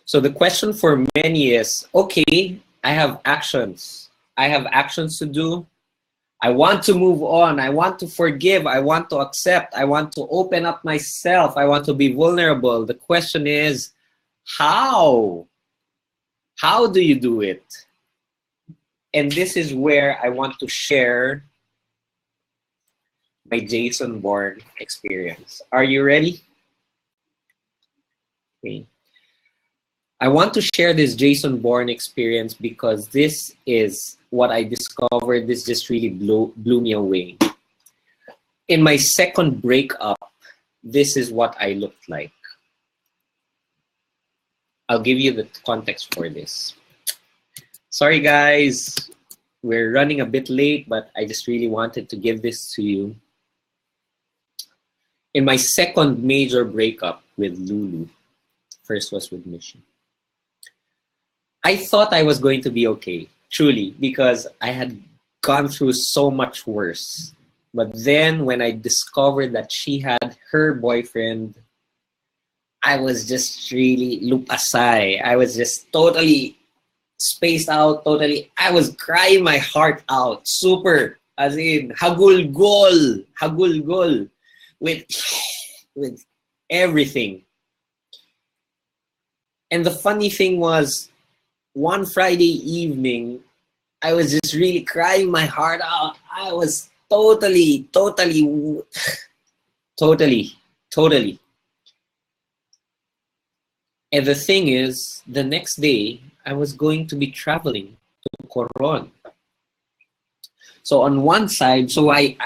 Speaker 1: So the question for many is, okay, I have actions. I have actions to do. I want to move on. I want to forgive. I want to accept. I want to open up myself. I want to be vulnerable. The question is, how? How do you do it? And this is where I want to share my Jason Bourne experience. Are you ready? Okay. I want to share this Jason Bourne experience because this is what I discovered. This just really blew me away. In my second breakup, this is what I looked like. I'll give you the context for this. Sorry guys, we're running a bit late, but I just really wanted to give this to you. In my second major breakup with Lulu, first was with Mishi, I thought I was going to be okay, truly, because I had gone through so much worse. But then when I discovered that she had her boyfriend, I was just really lupasay. I was just totally spaced out, totally. I was crying my heart out, super, as in, hagulgol, with everything. And the funny thing was, one Friday evening, I was just really crying my heart out. I was totally. And the thing is, the next day, I was going to be traveling to Coron. So on one side, so I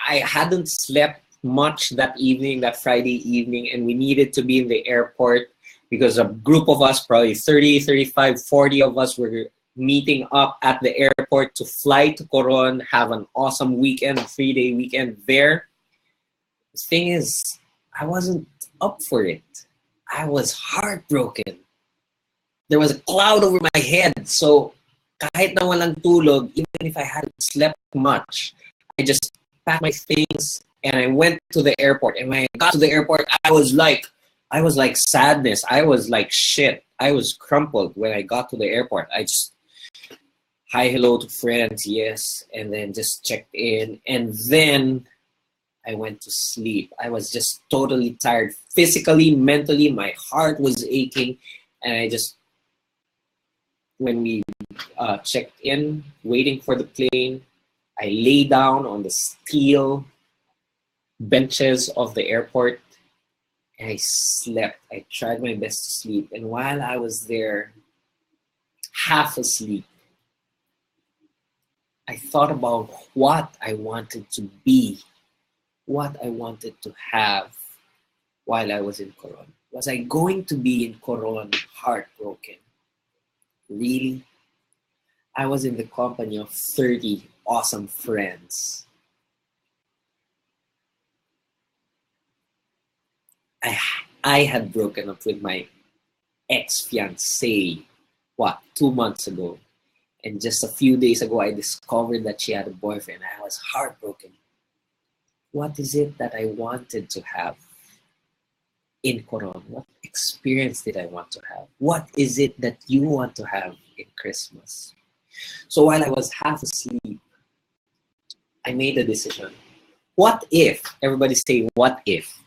Speaker 1: hadn't slept much that evening, that Friday evening, and we needed to be in the airport because a group of us, probably 30, 35, 40 of us were meeting up at the airport to fly to Coron, have an awesome weekend, 3-day weekend there. The thing is, I wasn't up for it. I was heartbroken. There was a cloud over my head. So kahit na walang tulog, even if I hadn't slept much, I just packed my things and I went to the airport. And when I got to the airport, I was like sadness. I was like shit. I was crumpled when I got to the airport. I just hi, hello to friends, yes, and then just checked in. And then I went to sleep. I was just totally tired. Physically, mentally, my heart was aching. And I just, when we checked in, waiting for the plane, I lay down on the steel benches of the airport and I slept. I tried my best to sleep. And while I was there, half asleep, I thought about what I wanted to be, what I wanted to have while I was in Coron. Was I going to be in Coron heartbroken? Really? I was in the company of 30 awesome friends. I had broken up with my ex-fiancée, 2 months ago. And just a few days ago, I discovered that she had a boyfriend. I was heartbroken. What is it that I wanted to have in Coron? What experience did I want to have? What is it that you want to have in Christmas? So while I was half asleep, I made a decision. What if, everybody say, what if?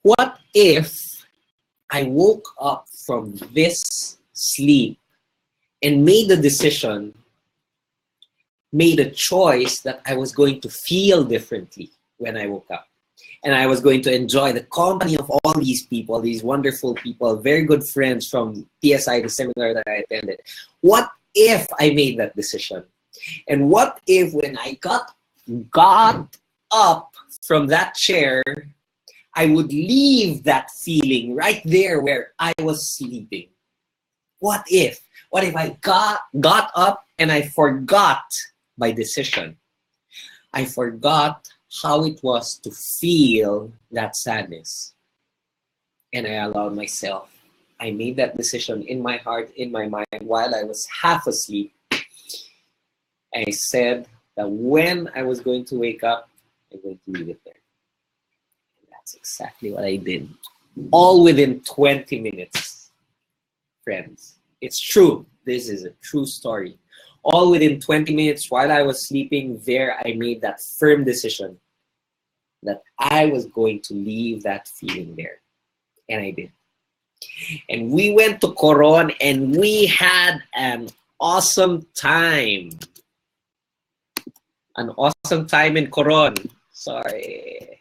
Speaker 1: What if I woke up from this sleep and made a decision, made a choice that I was going to feel differently when I woke up? And I was going to enjoy the company of all these people, these wonderful people, very good friends from PSI, the seminar that I attended. What if I made that decision? And what if when I got up from that chair, I would leave that feeling right there where I was sleeping? What if? What if I got up and I forgot my decision? I forgot how it was to feel that sadness. And I allowed myself. I made that decision in my heart, in my mind, while I was half asleep. I said that when I was going to wake up, I'm going to leave it there. And that's exactly what I did. All within 20 minutes, friends. It's true. This is a true story. All within 20 minutes while I was sleeping there, I made that firm decision that I was going to leave that feeling there. And I did. And we went to Coron and we had an awesome time. An awesome time in Coron. Sorry.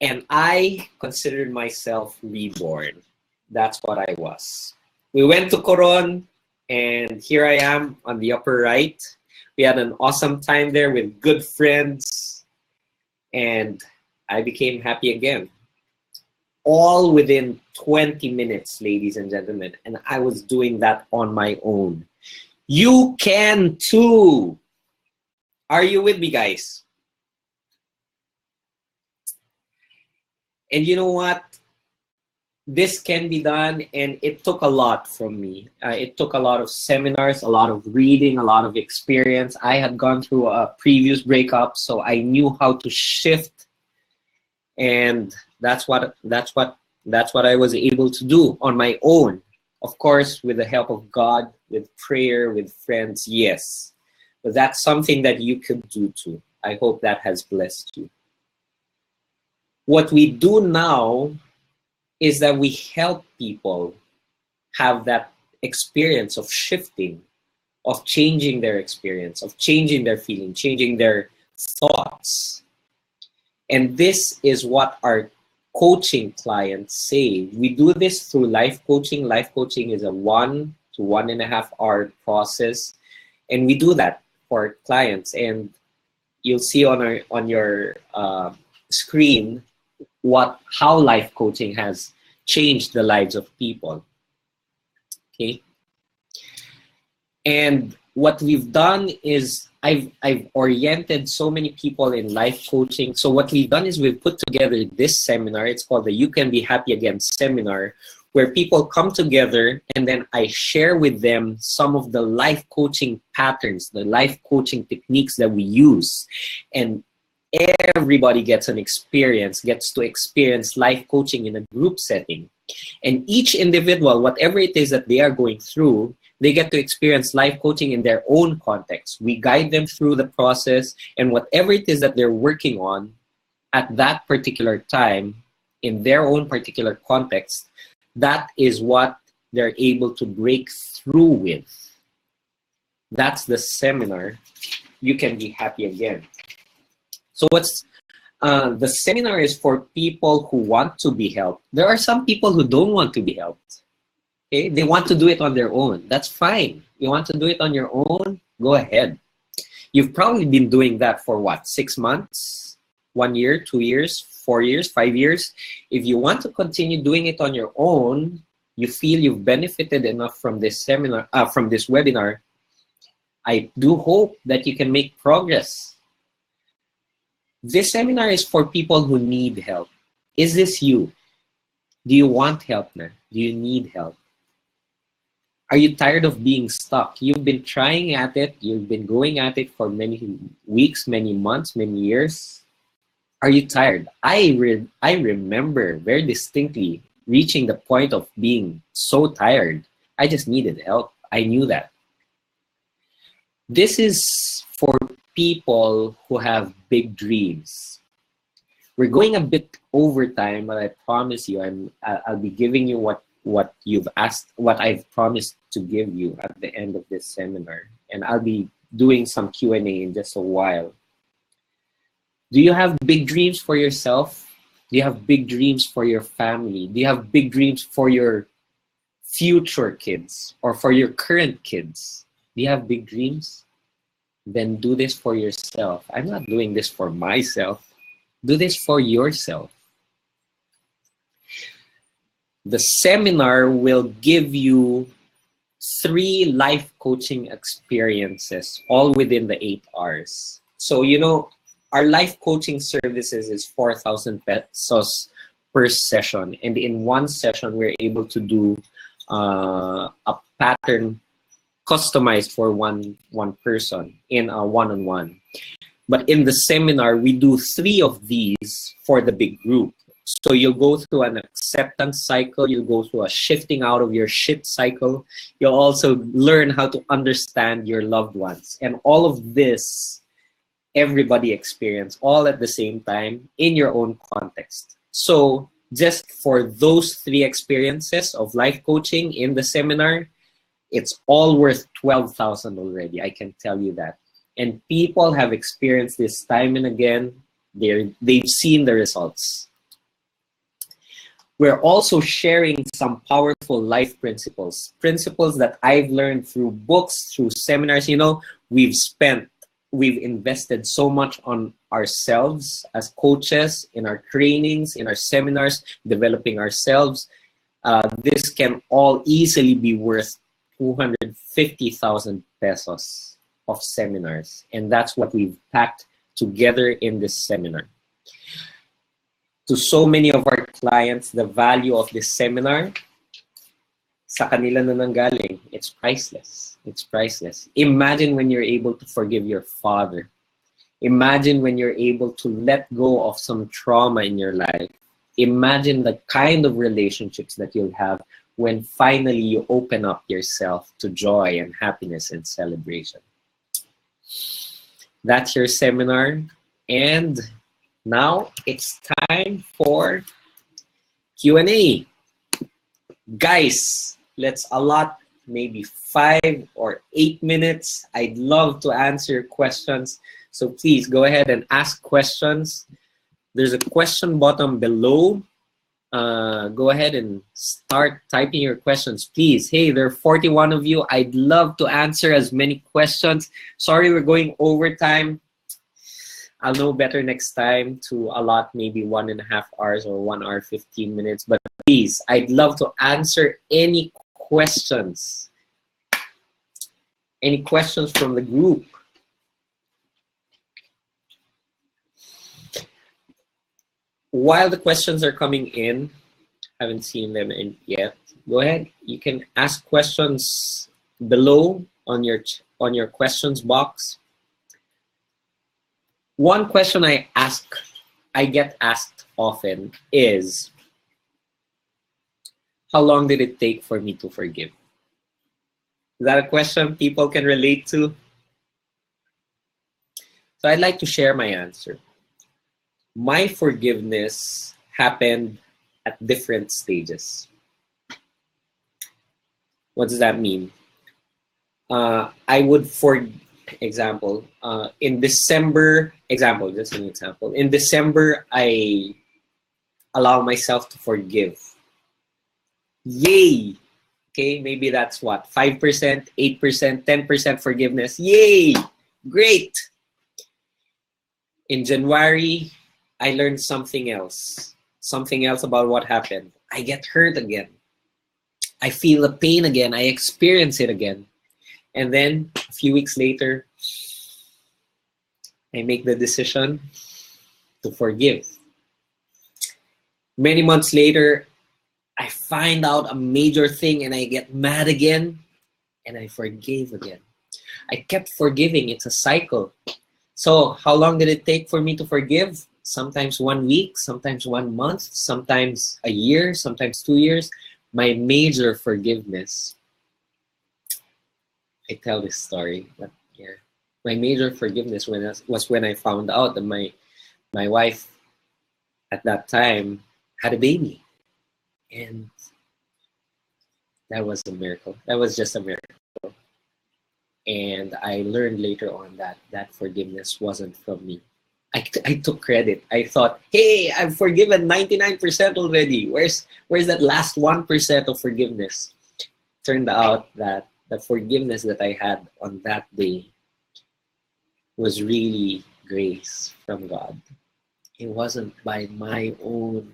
Speaker 1: And I considered myself reborn. That's what I was. We went to Coron, and here I am on the upper right. We had an awesome time there with good friends, and I became happy again. All within 20 minutes, ladies and gentlemen, and I was doing that on my own. You can too. Are you with me, guys? And you know what? This can be done, and it took a lot from me. It took a lot of seminars, a lot of reading, a lot of experience. I had gone through a previous breakup, so I knew how to shift, and that's what I was able to do on my own. Of course, with the help of God, with prayer, with friends, yes. But that's something that you could do too. I hope that has blessed you. What we do now is that we help people have that experience of shifting, of changing their experience, of changing their feeling, changing their thoughts. And this is what our coaching clients say. We do this through life coaching. Life coaching is a 1 to 1.5 hour process. And we do that for clients. And you'll see on your screen how life coaching has changed the lives of people. Okay. And what we've done is I've oriented so many people in life coaching. So what we've done is we've put together this seminar. It's called the You Can Be Happy Again seminar, where people come together and then I share with them some of the life coaching patterns, the life coaching techniques that we use. And everybody gets to experience life coaching in a group setting. And each individual, whatever it is that they are going through, they get to experience life coaching in their own context. We guide them through the process, and whatever it is that they're working on at that particular time, in their own particular context, that is what they're able to break through with. That's the seminar, You Can Be Happy Again. So the seminar is for people who want to be helped. There are some people who don't want to be helped. Okay? They want to do it on their own. That's fine. You want to do it on your own? Go ahead. You've probably been doing that for what? 6 months? 1 year? 2 years? 4 years? 5 years? If you want to continue doing it on your own, you feel you've benefited enough from this seminar, from this webinar, I do hope that you can make progress. This seminar is for people who need help. Is this you? Do you want help now? Do you need help? Are you tired of being stuck? You've been trying at it. You've been going at it for many weeks, many months, many years. Are you tired? I remember very distinctly reaching the point of being so tired. I just needed help. I knew that. This is for people who have big dreams. We're going a bit over time, but I promise you, I'll be giving you what you've asked, what I've promised to give you at the end of this seminar, and I'll be doing some Q&A in just a while. Do you have big dreams for yourself? Do you have big dreams for your family? Do you have big dreams for your future kids or for your current kids? Do you have big dreams? Then do this for yourself. I'm not doing this for myself. Do this for yourself. The seminar will give you 3 life coaching experiences, all within the 8 hours. So, you know, our life coaching services is 4,000 pesos per session. And in one session, we're able to do a pattern customized for one person in a one-on-one. But in the seminar, we do 3 of these for the big group. So you'll go through an acceptance cycle, you'll go through a shifting out of your shit cycle. You'll also learn how to understand your loved ones. And all of this, everybody experience all at the same time in your own context. So just for those 3 experiences of life coaching in the seminar, it's all worth 12,000 already, I can tell you that. And people have experienced this time and again. They've seen the results. We're also sharing some powerful life principles that I've learned through books, through seminars. You know, we've invested so much on ourselves as coaches, in our trainings, in our seminars, developing ourselves. This can all easily be worth 250,000 pesos of seminars. And that's what we've packed together in this seminar. To so many of our clients, the value of this seminar, sa kanila na nanggaling, it's priceless. It's priceless. Imagine when you're able to forgive your father. Imagine when you're able to let go of some trauma in your life. Imagine the kind of relationships that you'll have when finally you open up yourself to joy and happiness and celebration. That's your seminar. And now it's time for Q&A. Guys, let's allot maybe 5 or 8 minutes. I'd love to answer your questions. So please go ahead and ask questions. There's a question button below. Go ahead and start typing your questions, please. Hey, there are 41 of you. I'd love to answer as many questions. Sorry, we're going over time. I'll know better next time to allot maybe 1.5 hours or 1 hour, 15 minutes. But please, I'd love to answer any questions. Any questions from the group? While the questions are coming in, haven't seen them in yet. Go ahead. You can ask questions below on your questions box. One question I get asked often is, how long did it take for me to forgive? Is that a question people can relate to? So I'd like to share my answer. My forgiveness happened at different stages. What does that mean? I would, for example, in December, just an example. In December, I allow myself to forgive. Yay! Okay, maybe that's what, 5%, 8%, 10% forgiveness. Yay! Great! In January, I learned something else about what happened. I get hurt again. I feel the pain again. I experience it again. And then a few weeks later, I make the decision to forgive. Many months later, I find out a major thing and I get mad again and I forgave again. I kept forgiving. It's a cycle. So how long did it take for me to forgive? Sometimes 1 week, sometimes 1 month, sometimes a year, sometimes 2 years. My major forgiveness. I tell this story, but here. My major forgiveness was when I found out that my wife at that time had a baby, and that was a miracle. That was just a miracle. And I learned later on that that forgiveness wasn't from me. I took credit. I thought, hey, I've forgiven 99% already. Where's that last 1% of forgiveness? Turned out that the forgiveness that I had on that day was really grace from God. It wasn't by my own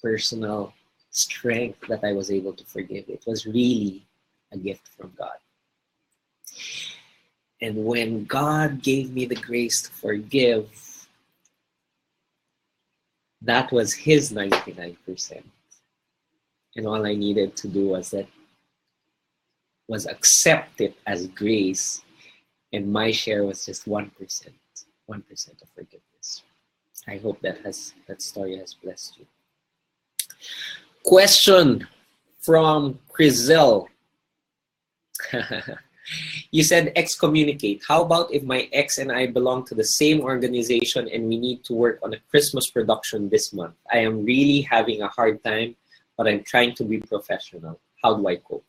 Speaker 1: personal strength that I was able to forgive. It was really a gift from God. And when God gave me the grace to forgive, that was His 99%. And all I needed to do was accept it as grace, and my share was just 1%, 1% of forgiveness. I hope that story has blessed you. Question from Crizel. You said excommunicate. How about if my ex and I belong to the same organization and we need to work on a Christmas production this month? I am really having a hard time, but I'm trying to be professional. How do I cope?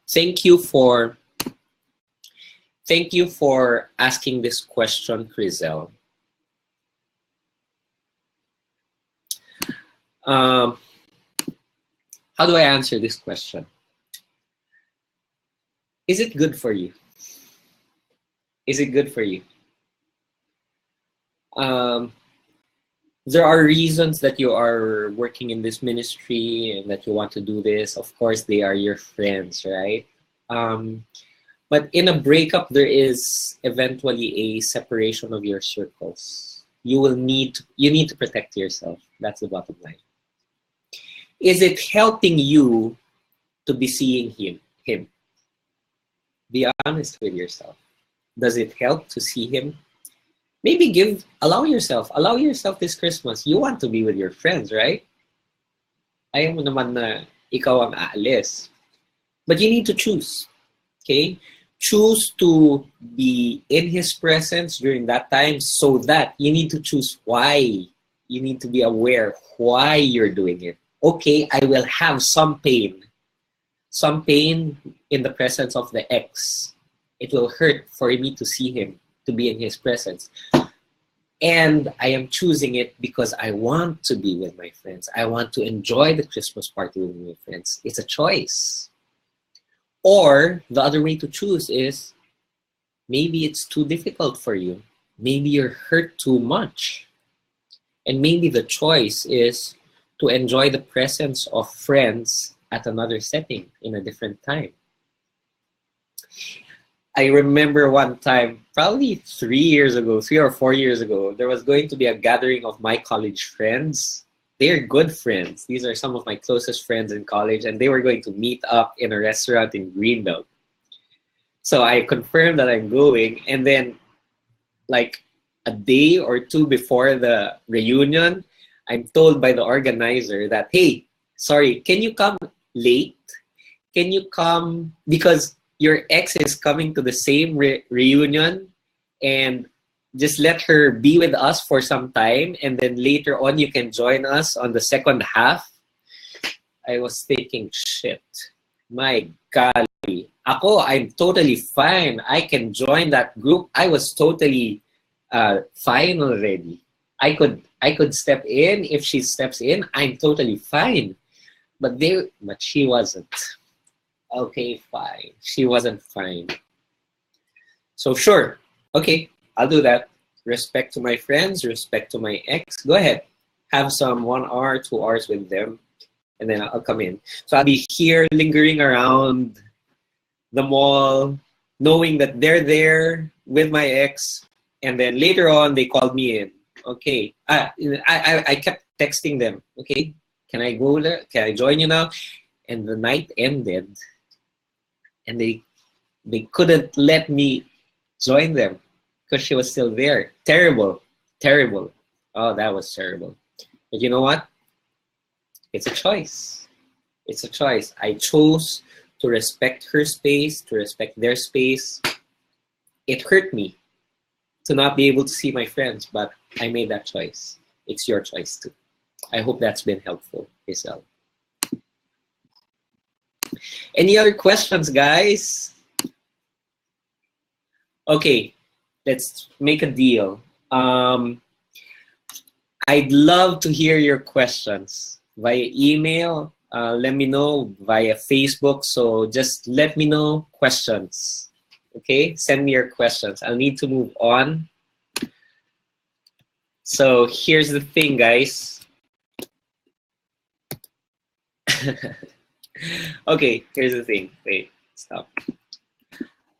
Speaker 1: Thank you for asking this question, Crizel. How do I answer this question? Is it good for you? Is it good for you? There are reasons that you are working in this ministry and that you want to do this. Of course, they are your friends, right? But in a breakup, there is eventually a separation of your circles. You need to protect yourself. That's the bottom line. Is it helping you to be seeing him? Be honest with yourself. Does it help to see him? Maybe allow yourself this Christmas. You want to be with your friends, right? Ayaw mo naman na ikaw ang aalis. But you need to choose, okay? Choose to be in his presence during that time, so that you need to choose why. You need to be aware why you're doing it. Okay, I will have some pain in the presence of the ex. It will hurt for me to see him, to be in his presence. And I am choosing it because I want to be with my friends. I want to enjoy the Christmas party with my friends. It's a choice. Or the other way to choose is, maybe it's too difficult for you. Maybe you're hurt too much. And maybe the choice is to enjoy the presence of friends at another setting in a different time. I remember one time, probably 3 or 4 years ago, there was going to be a gathering of my college friends. They're good friends. These are some of my closest friends in college, and they were going to meet up in a restaurant in Greenbelt. So I confirmed that I'm going, and then like a day or two before the reunion, I'm told by the organizer that, hey, sorry, can you come late? Can you come because your ex is coming to the same reunion, and just let her be with us for some time, and then later on you can join us on the second half. I was thinking, shit, my golly. I'm totally fine. I can join that group. I was totally fine already. I could step in. If she steps in, I'm totally fine. But she wasn't. Okay, fine. She wasn't fine. So sure, okay, I'll do that. Respect to my friends, respect to my ex. Go ahead, have some 1 hour, 2 hours with them, and then I'll come in. So I'll be here lingering around the mall, knowing that they're there with my ex, and then later on they called me in. Okay, I kept texting them. Okay, can I go there? Can I join you now? And the night ended, and they couldn't let me join them because she was still there. Terrible. Oh, that was terrible. But you know what? It's a choice. It's a choice. I chose to respect her space, to respect their space, it hurt me to not be able to see my friends, but I made that choice. It's your choice too. I hope that's been helpful, Isel. Any other questions, guys? Okay, let's make a deal. I'd love to hear your questions via email. Let me know via Facebook. So just let me know questions. Okay, send me your questions. I'll need to move on. So here's the thing, guys. Okay, here's the thing. Wait, stop.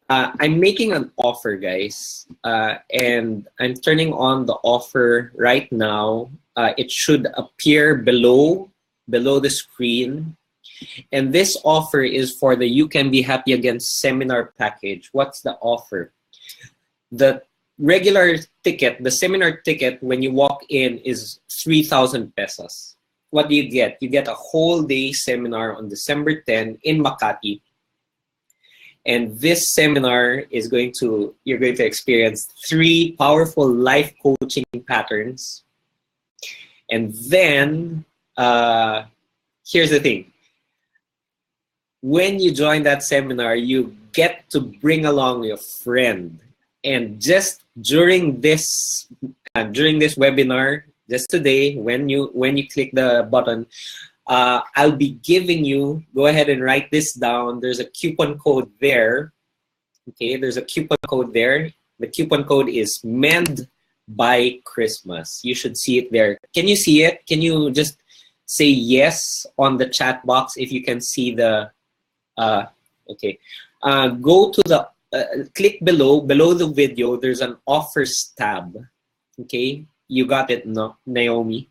Speaker 1: I'm making an offer, guys, and I'm turning on the offer right now. It should appear below the screen. And this offer is for the You Can Be Happy Again seminar package. What's the offer? The regular ticket, the seminar ticket, when you walk in is 3,000 pesos. What do you get? You get a whole day seminar on December 10 in Makati. And this seminar is you're going to experience 3 powerful life coaching patterns. And then, here's the thing. When you join that seminar, you get to bring along your friend. And just during this webinar, just today, when you click the button, I'll be giving you, go ahead and write this down. There's a coupon code there. Okay, there's a coupon code there. The coupon code is MEND by Christmas. You should see it there. Can you see it? Can you just say yes on the chat box if you can see the, okay. Go to the, click below the video. There's an offers tab. Okay, you got it, no, Naomi.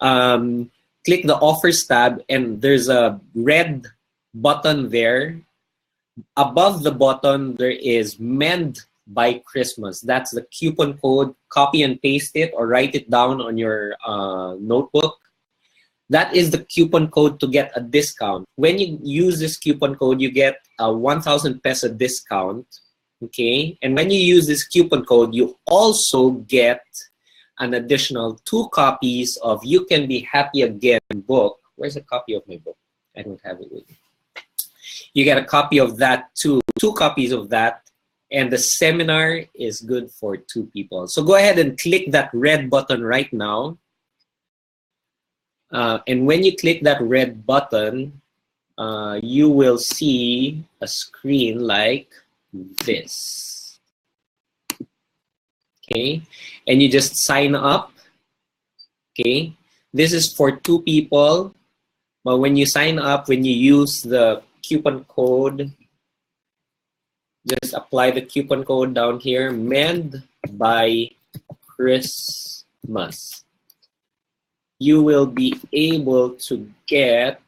Speaker 1: Click the offers tab and there's a red button there. Above the button, there is MEND by Christmas. That's the coupon code. Copy and paste it or write it down on your notebook. That is the coupon code to get a discount. When you use this coupon code, you get a 1,000 peso discount. Okay, and when you use this coupon code, you also get an additional 2 copies of You Can Be Happy Again book. Where's a copy of my book? I don't have it with me. You get a copy of that too, 2 copies of that, and the seminar is good for 2 people. So go ahead and click that red button right now. And when you click that red button, you will see a screen like this. Okay, and you just sign up. Okay, this is for 2 people, but when you sign up, when you use the coupon code, just apply the coupon code down here, MEND by Christmas. You will be able to get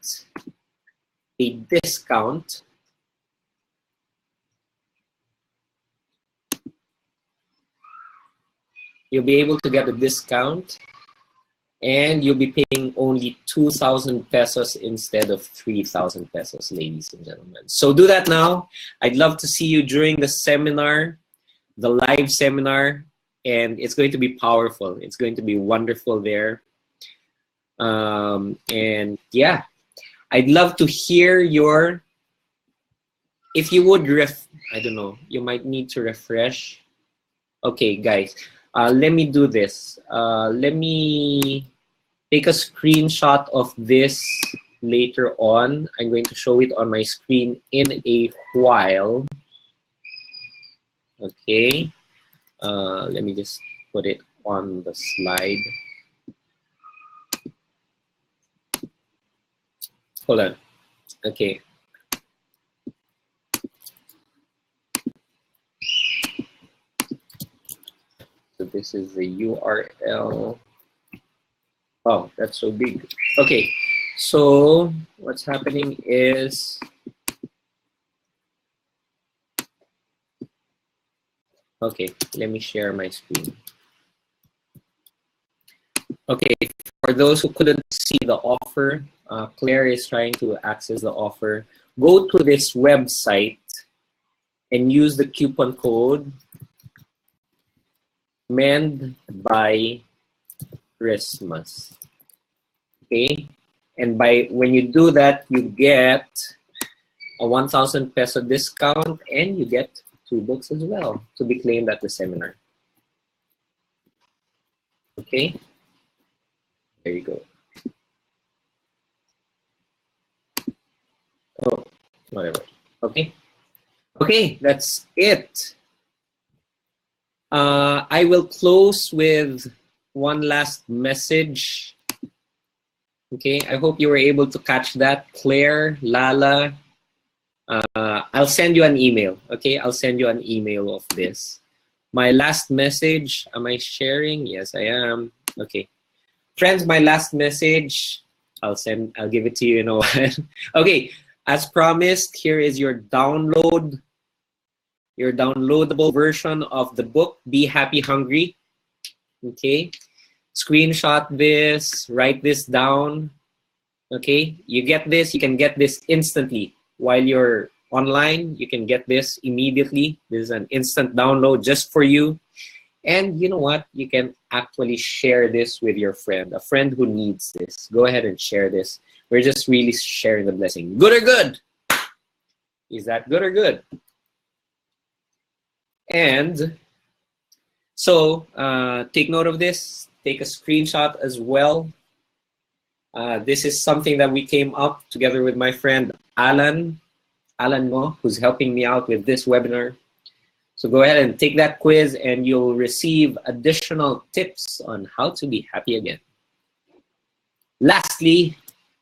Speaker 1: a discount . You'll be able to get a discount and you'll be paying only 2,000 pesos instead of 3,000 pesos, ladies and gentlemen. So do that now. I'd love to see you during the seminar, the live seminar, and it's going to be powerful. It's going to be wonderful there. And yeah, I'd love to hear your, if you would I don't know, you might need to refresh. Okay, guys. Let me do this. Let me take a screenshot of this later on. I'm going to show it on my screen in a while. Okay. Let me just put it on the slide. Hold on. Okay. So this is the URL. Oh, that's so big. Okay, so what's happening is, okay, let me share my screen. Okay, for those who couldn't see the offer, Claire is trying to access the offer. Go to this website and use the coupon code mend by Christmas. Okay? And when you do that, you get a 1,000 peso discount and you get 2 books as well to be claimed at the seminar. Okay? There you go. Oh, whatever. Okay? Okay, that's it. I will close with one last message. Okay, I hope you were able to catch that. Claire, Lala, I'll send you an email. Okay, I'll send you an email of this. My last message, am I sharing? Yes, I am. Okay. Friends, my last message, I'll give it to you in a while. Okay, as promised, here is your downloadable version of the book, Be Happy Hungry. Okay, screenshot this, write this down. Okay, you get this, you can get this instantly. While you're online, you can get this immediately. This is an instant download just for you. And you know what? You can actually share this with your friend, a friend who needs this. Go ahead and share this. We're just really sharing the blessing. Good or good? Is that good or good? And so take note of this. Take a screenshot as well. This is something that we came up together with my friend Alan Mo, who's helping me out with this webinar. So go ahead and take that quiz and you'll receive additional tips on how to be happy again. Lastly,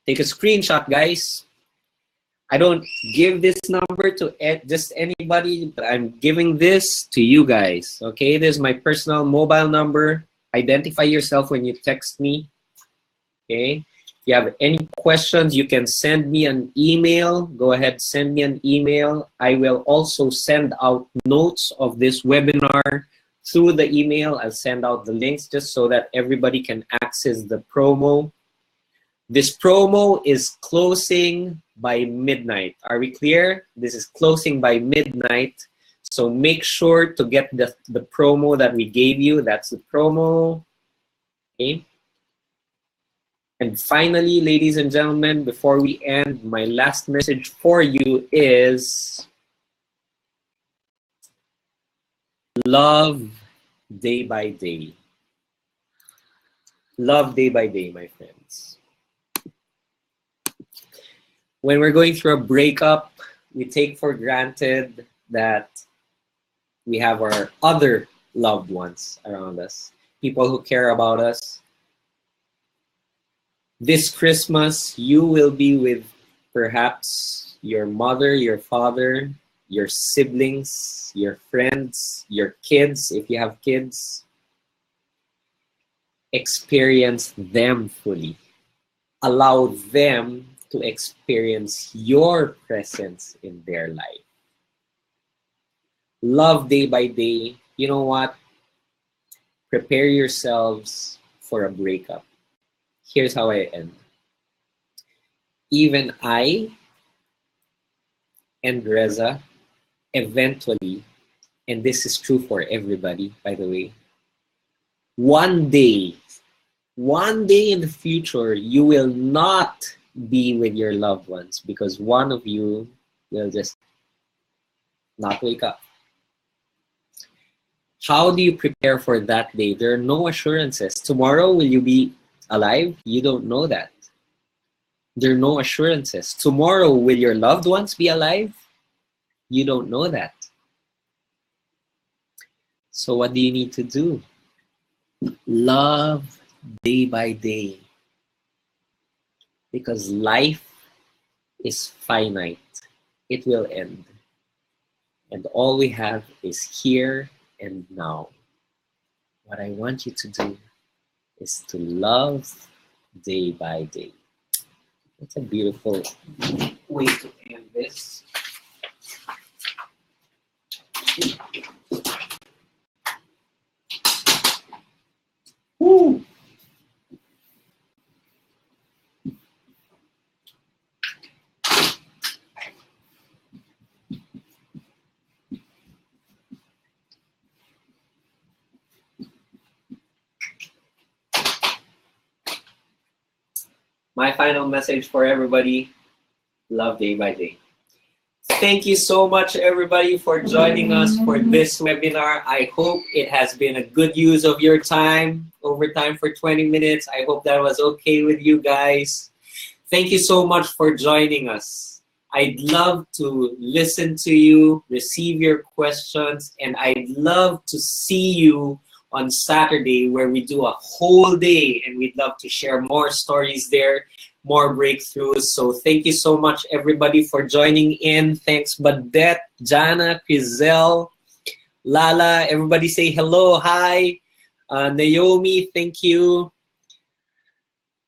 Speaker 1: take a screenshot, guys. I don't give this number to just anybody, but I'm giving this to you guys. Okay, this is my personal mobile number. Identify yourself when you text me. Okay. If you have any questions, you can send me an email. Go ahead, send me an email. I will also send out notes of this webinar through the email. I'll send out the links just so that everybody can access the promo. This promo is closing by midnight. Are we clear? This is closing by midnight. So make sure to get the promo that we gave you. That's the promo. Okay. And finally, ladies and gentlemen, before we end, my last message for you is love day by day. Love day by day, my friends. When we're going through a breakup, we take for granted that we have our other loved ones around us, people who care about us. This Christmas, you will be with perhaps your mother, your father, your siblings, your friends, your kids, if you have kids. Experience them fully. Allow them to experience your presence in their life. Love day by day. You know what? Prepare yourselves for a breakup. Here's how I end. Even I and Reza eventually, and this is true for everybody, by the way, one day in the future, you will not be with your loved ones because one of you will just not wake up. How do you prepare for that day? There are no assurances. Tomorrow, will you be alive? You don't know that. There are no assurances. Tomorrow, will your loved ones be alive? You don't know that. So what do you need to do? Love day by day. Because life is finite. It will end. And all we have is here and now. What I want you to do is to love day by day. It's a beautiful way to end this. Woo! My final message for everybody, love day by day. Thank you so much, everybody, for joining us for this webinar. I hope it has been a good use of your time, overtime for 20 minutes. I hope that was okay with you guys. Thank you so much for joining us. I'd love to listen to you, receive your questions, and I'd love to see you on Saturday where we do a whole day, and we'd love to share more stories there, more breakthroughs. So thank you so much, everybody, for joining in. Thanks, Badette, Jana, Crizel, Lala. Everybody say hello, hi. Naomi, thank you.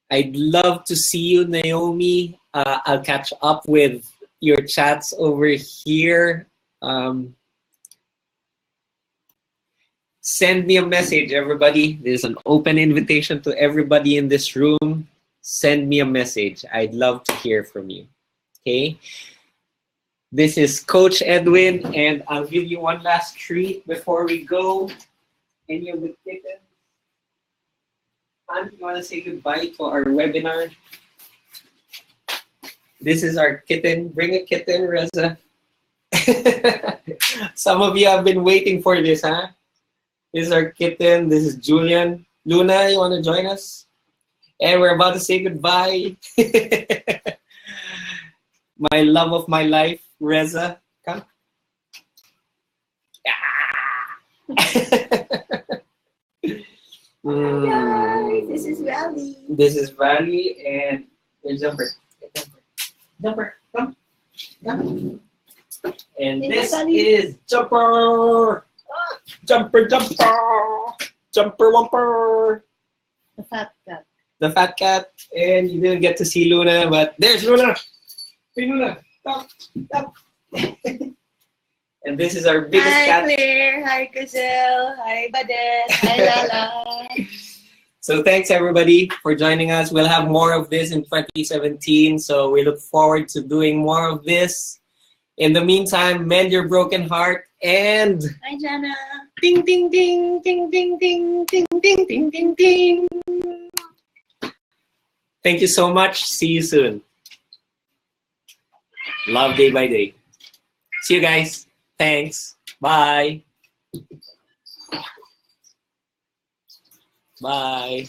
Speaker 1: I'd love to see you, Naomi. I'll catch up with your chats over here. Send me a message, everybody. There's an open invitation to everybody in this room. Send me a message. I'd love to hear from you. Okay? This is Coach Edwin, and I'll give you one last treat before we go. Any of the kittens? You want to say goodbye to our webinar? This is our kitten. Bring a kitten, Reza. Some of you have been waiting for this, huh? This is our kitten. This is Julian. Luna, you want to join us? And we're about to say goodbye. My love of my life, Reza. Come.
Speaker 2: Hi guys, this is Valley.
Speaker 1: This is Valley and here's Jumper. Jumper, come. Come. And this is Jumper. Jumper, Jumper. Jumper, Wumper.
Speaker 2: The fat cat.
Speaker 1: The fat cat. And you didn't get to see Luna, but there's Luna. Hey, Luna. Stop. Stop. And this is our biggest cat.
Speaker 2: Hi Claire, hi Gazelle, hi Badette, hi Lala.
Speaker 1: So thanks everybody for joining us. We'll have more of this in 2017. So we look forward to doing more of this. In the meantime, mend your broken heart and
Speaker 2: Hi Jana.
Speaker 1: ding ding ding ding ding ding ding ding ding ding ding. Thank you so much. See you soon. Love day by day. See you guys. Thanks. Bye. Bye.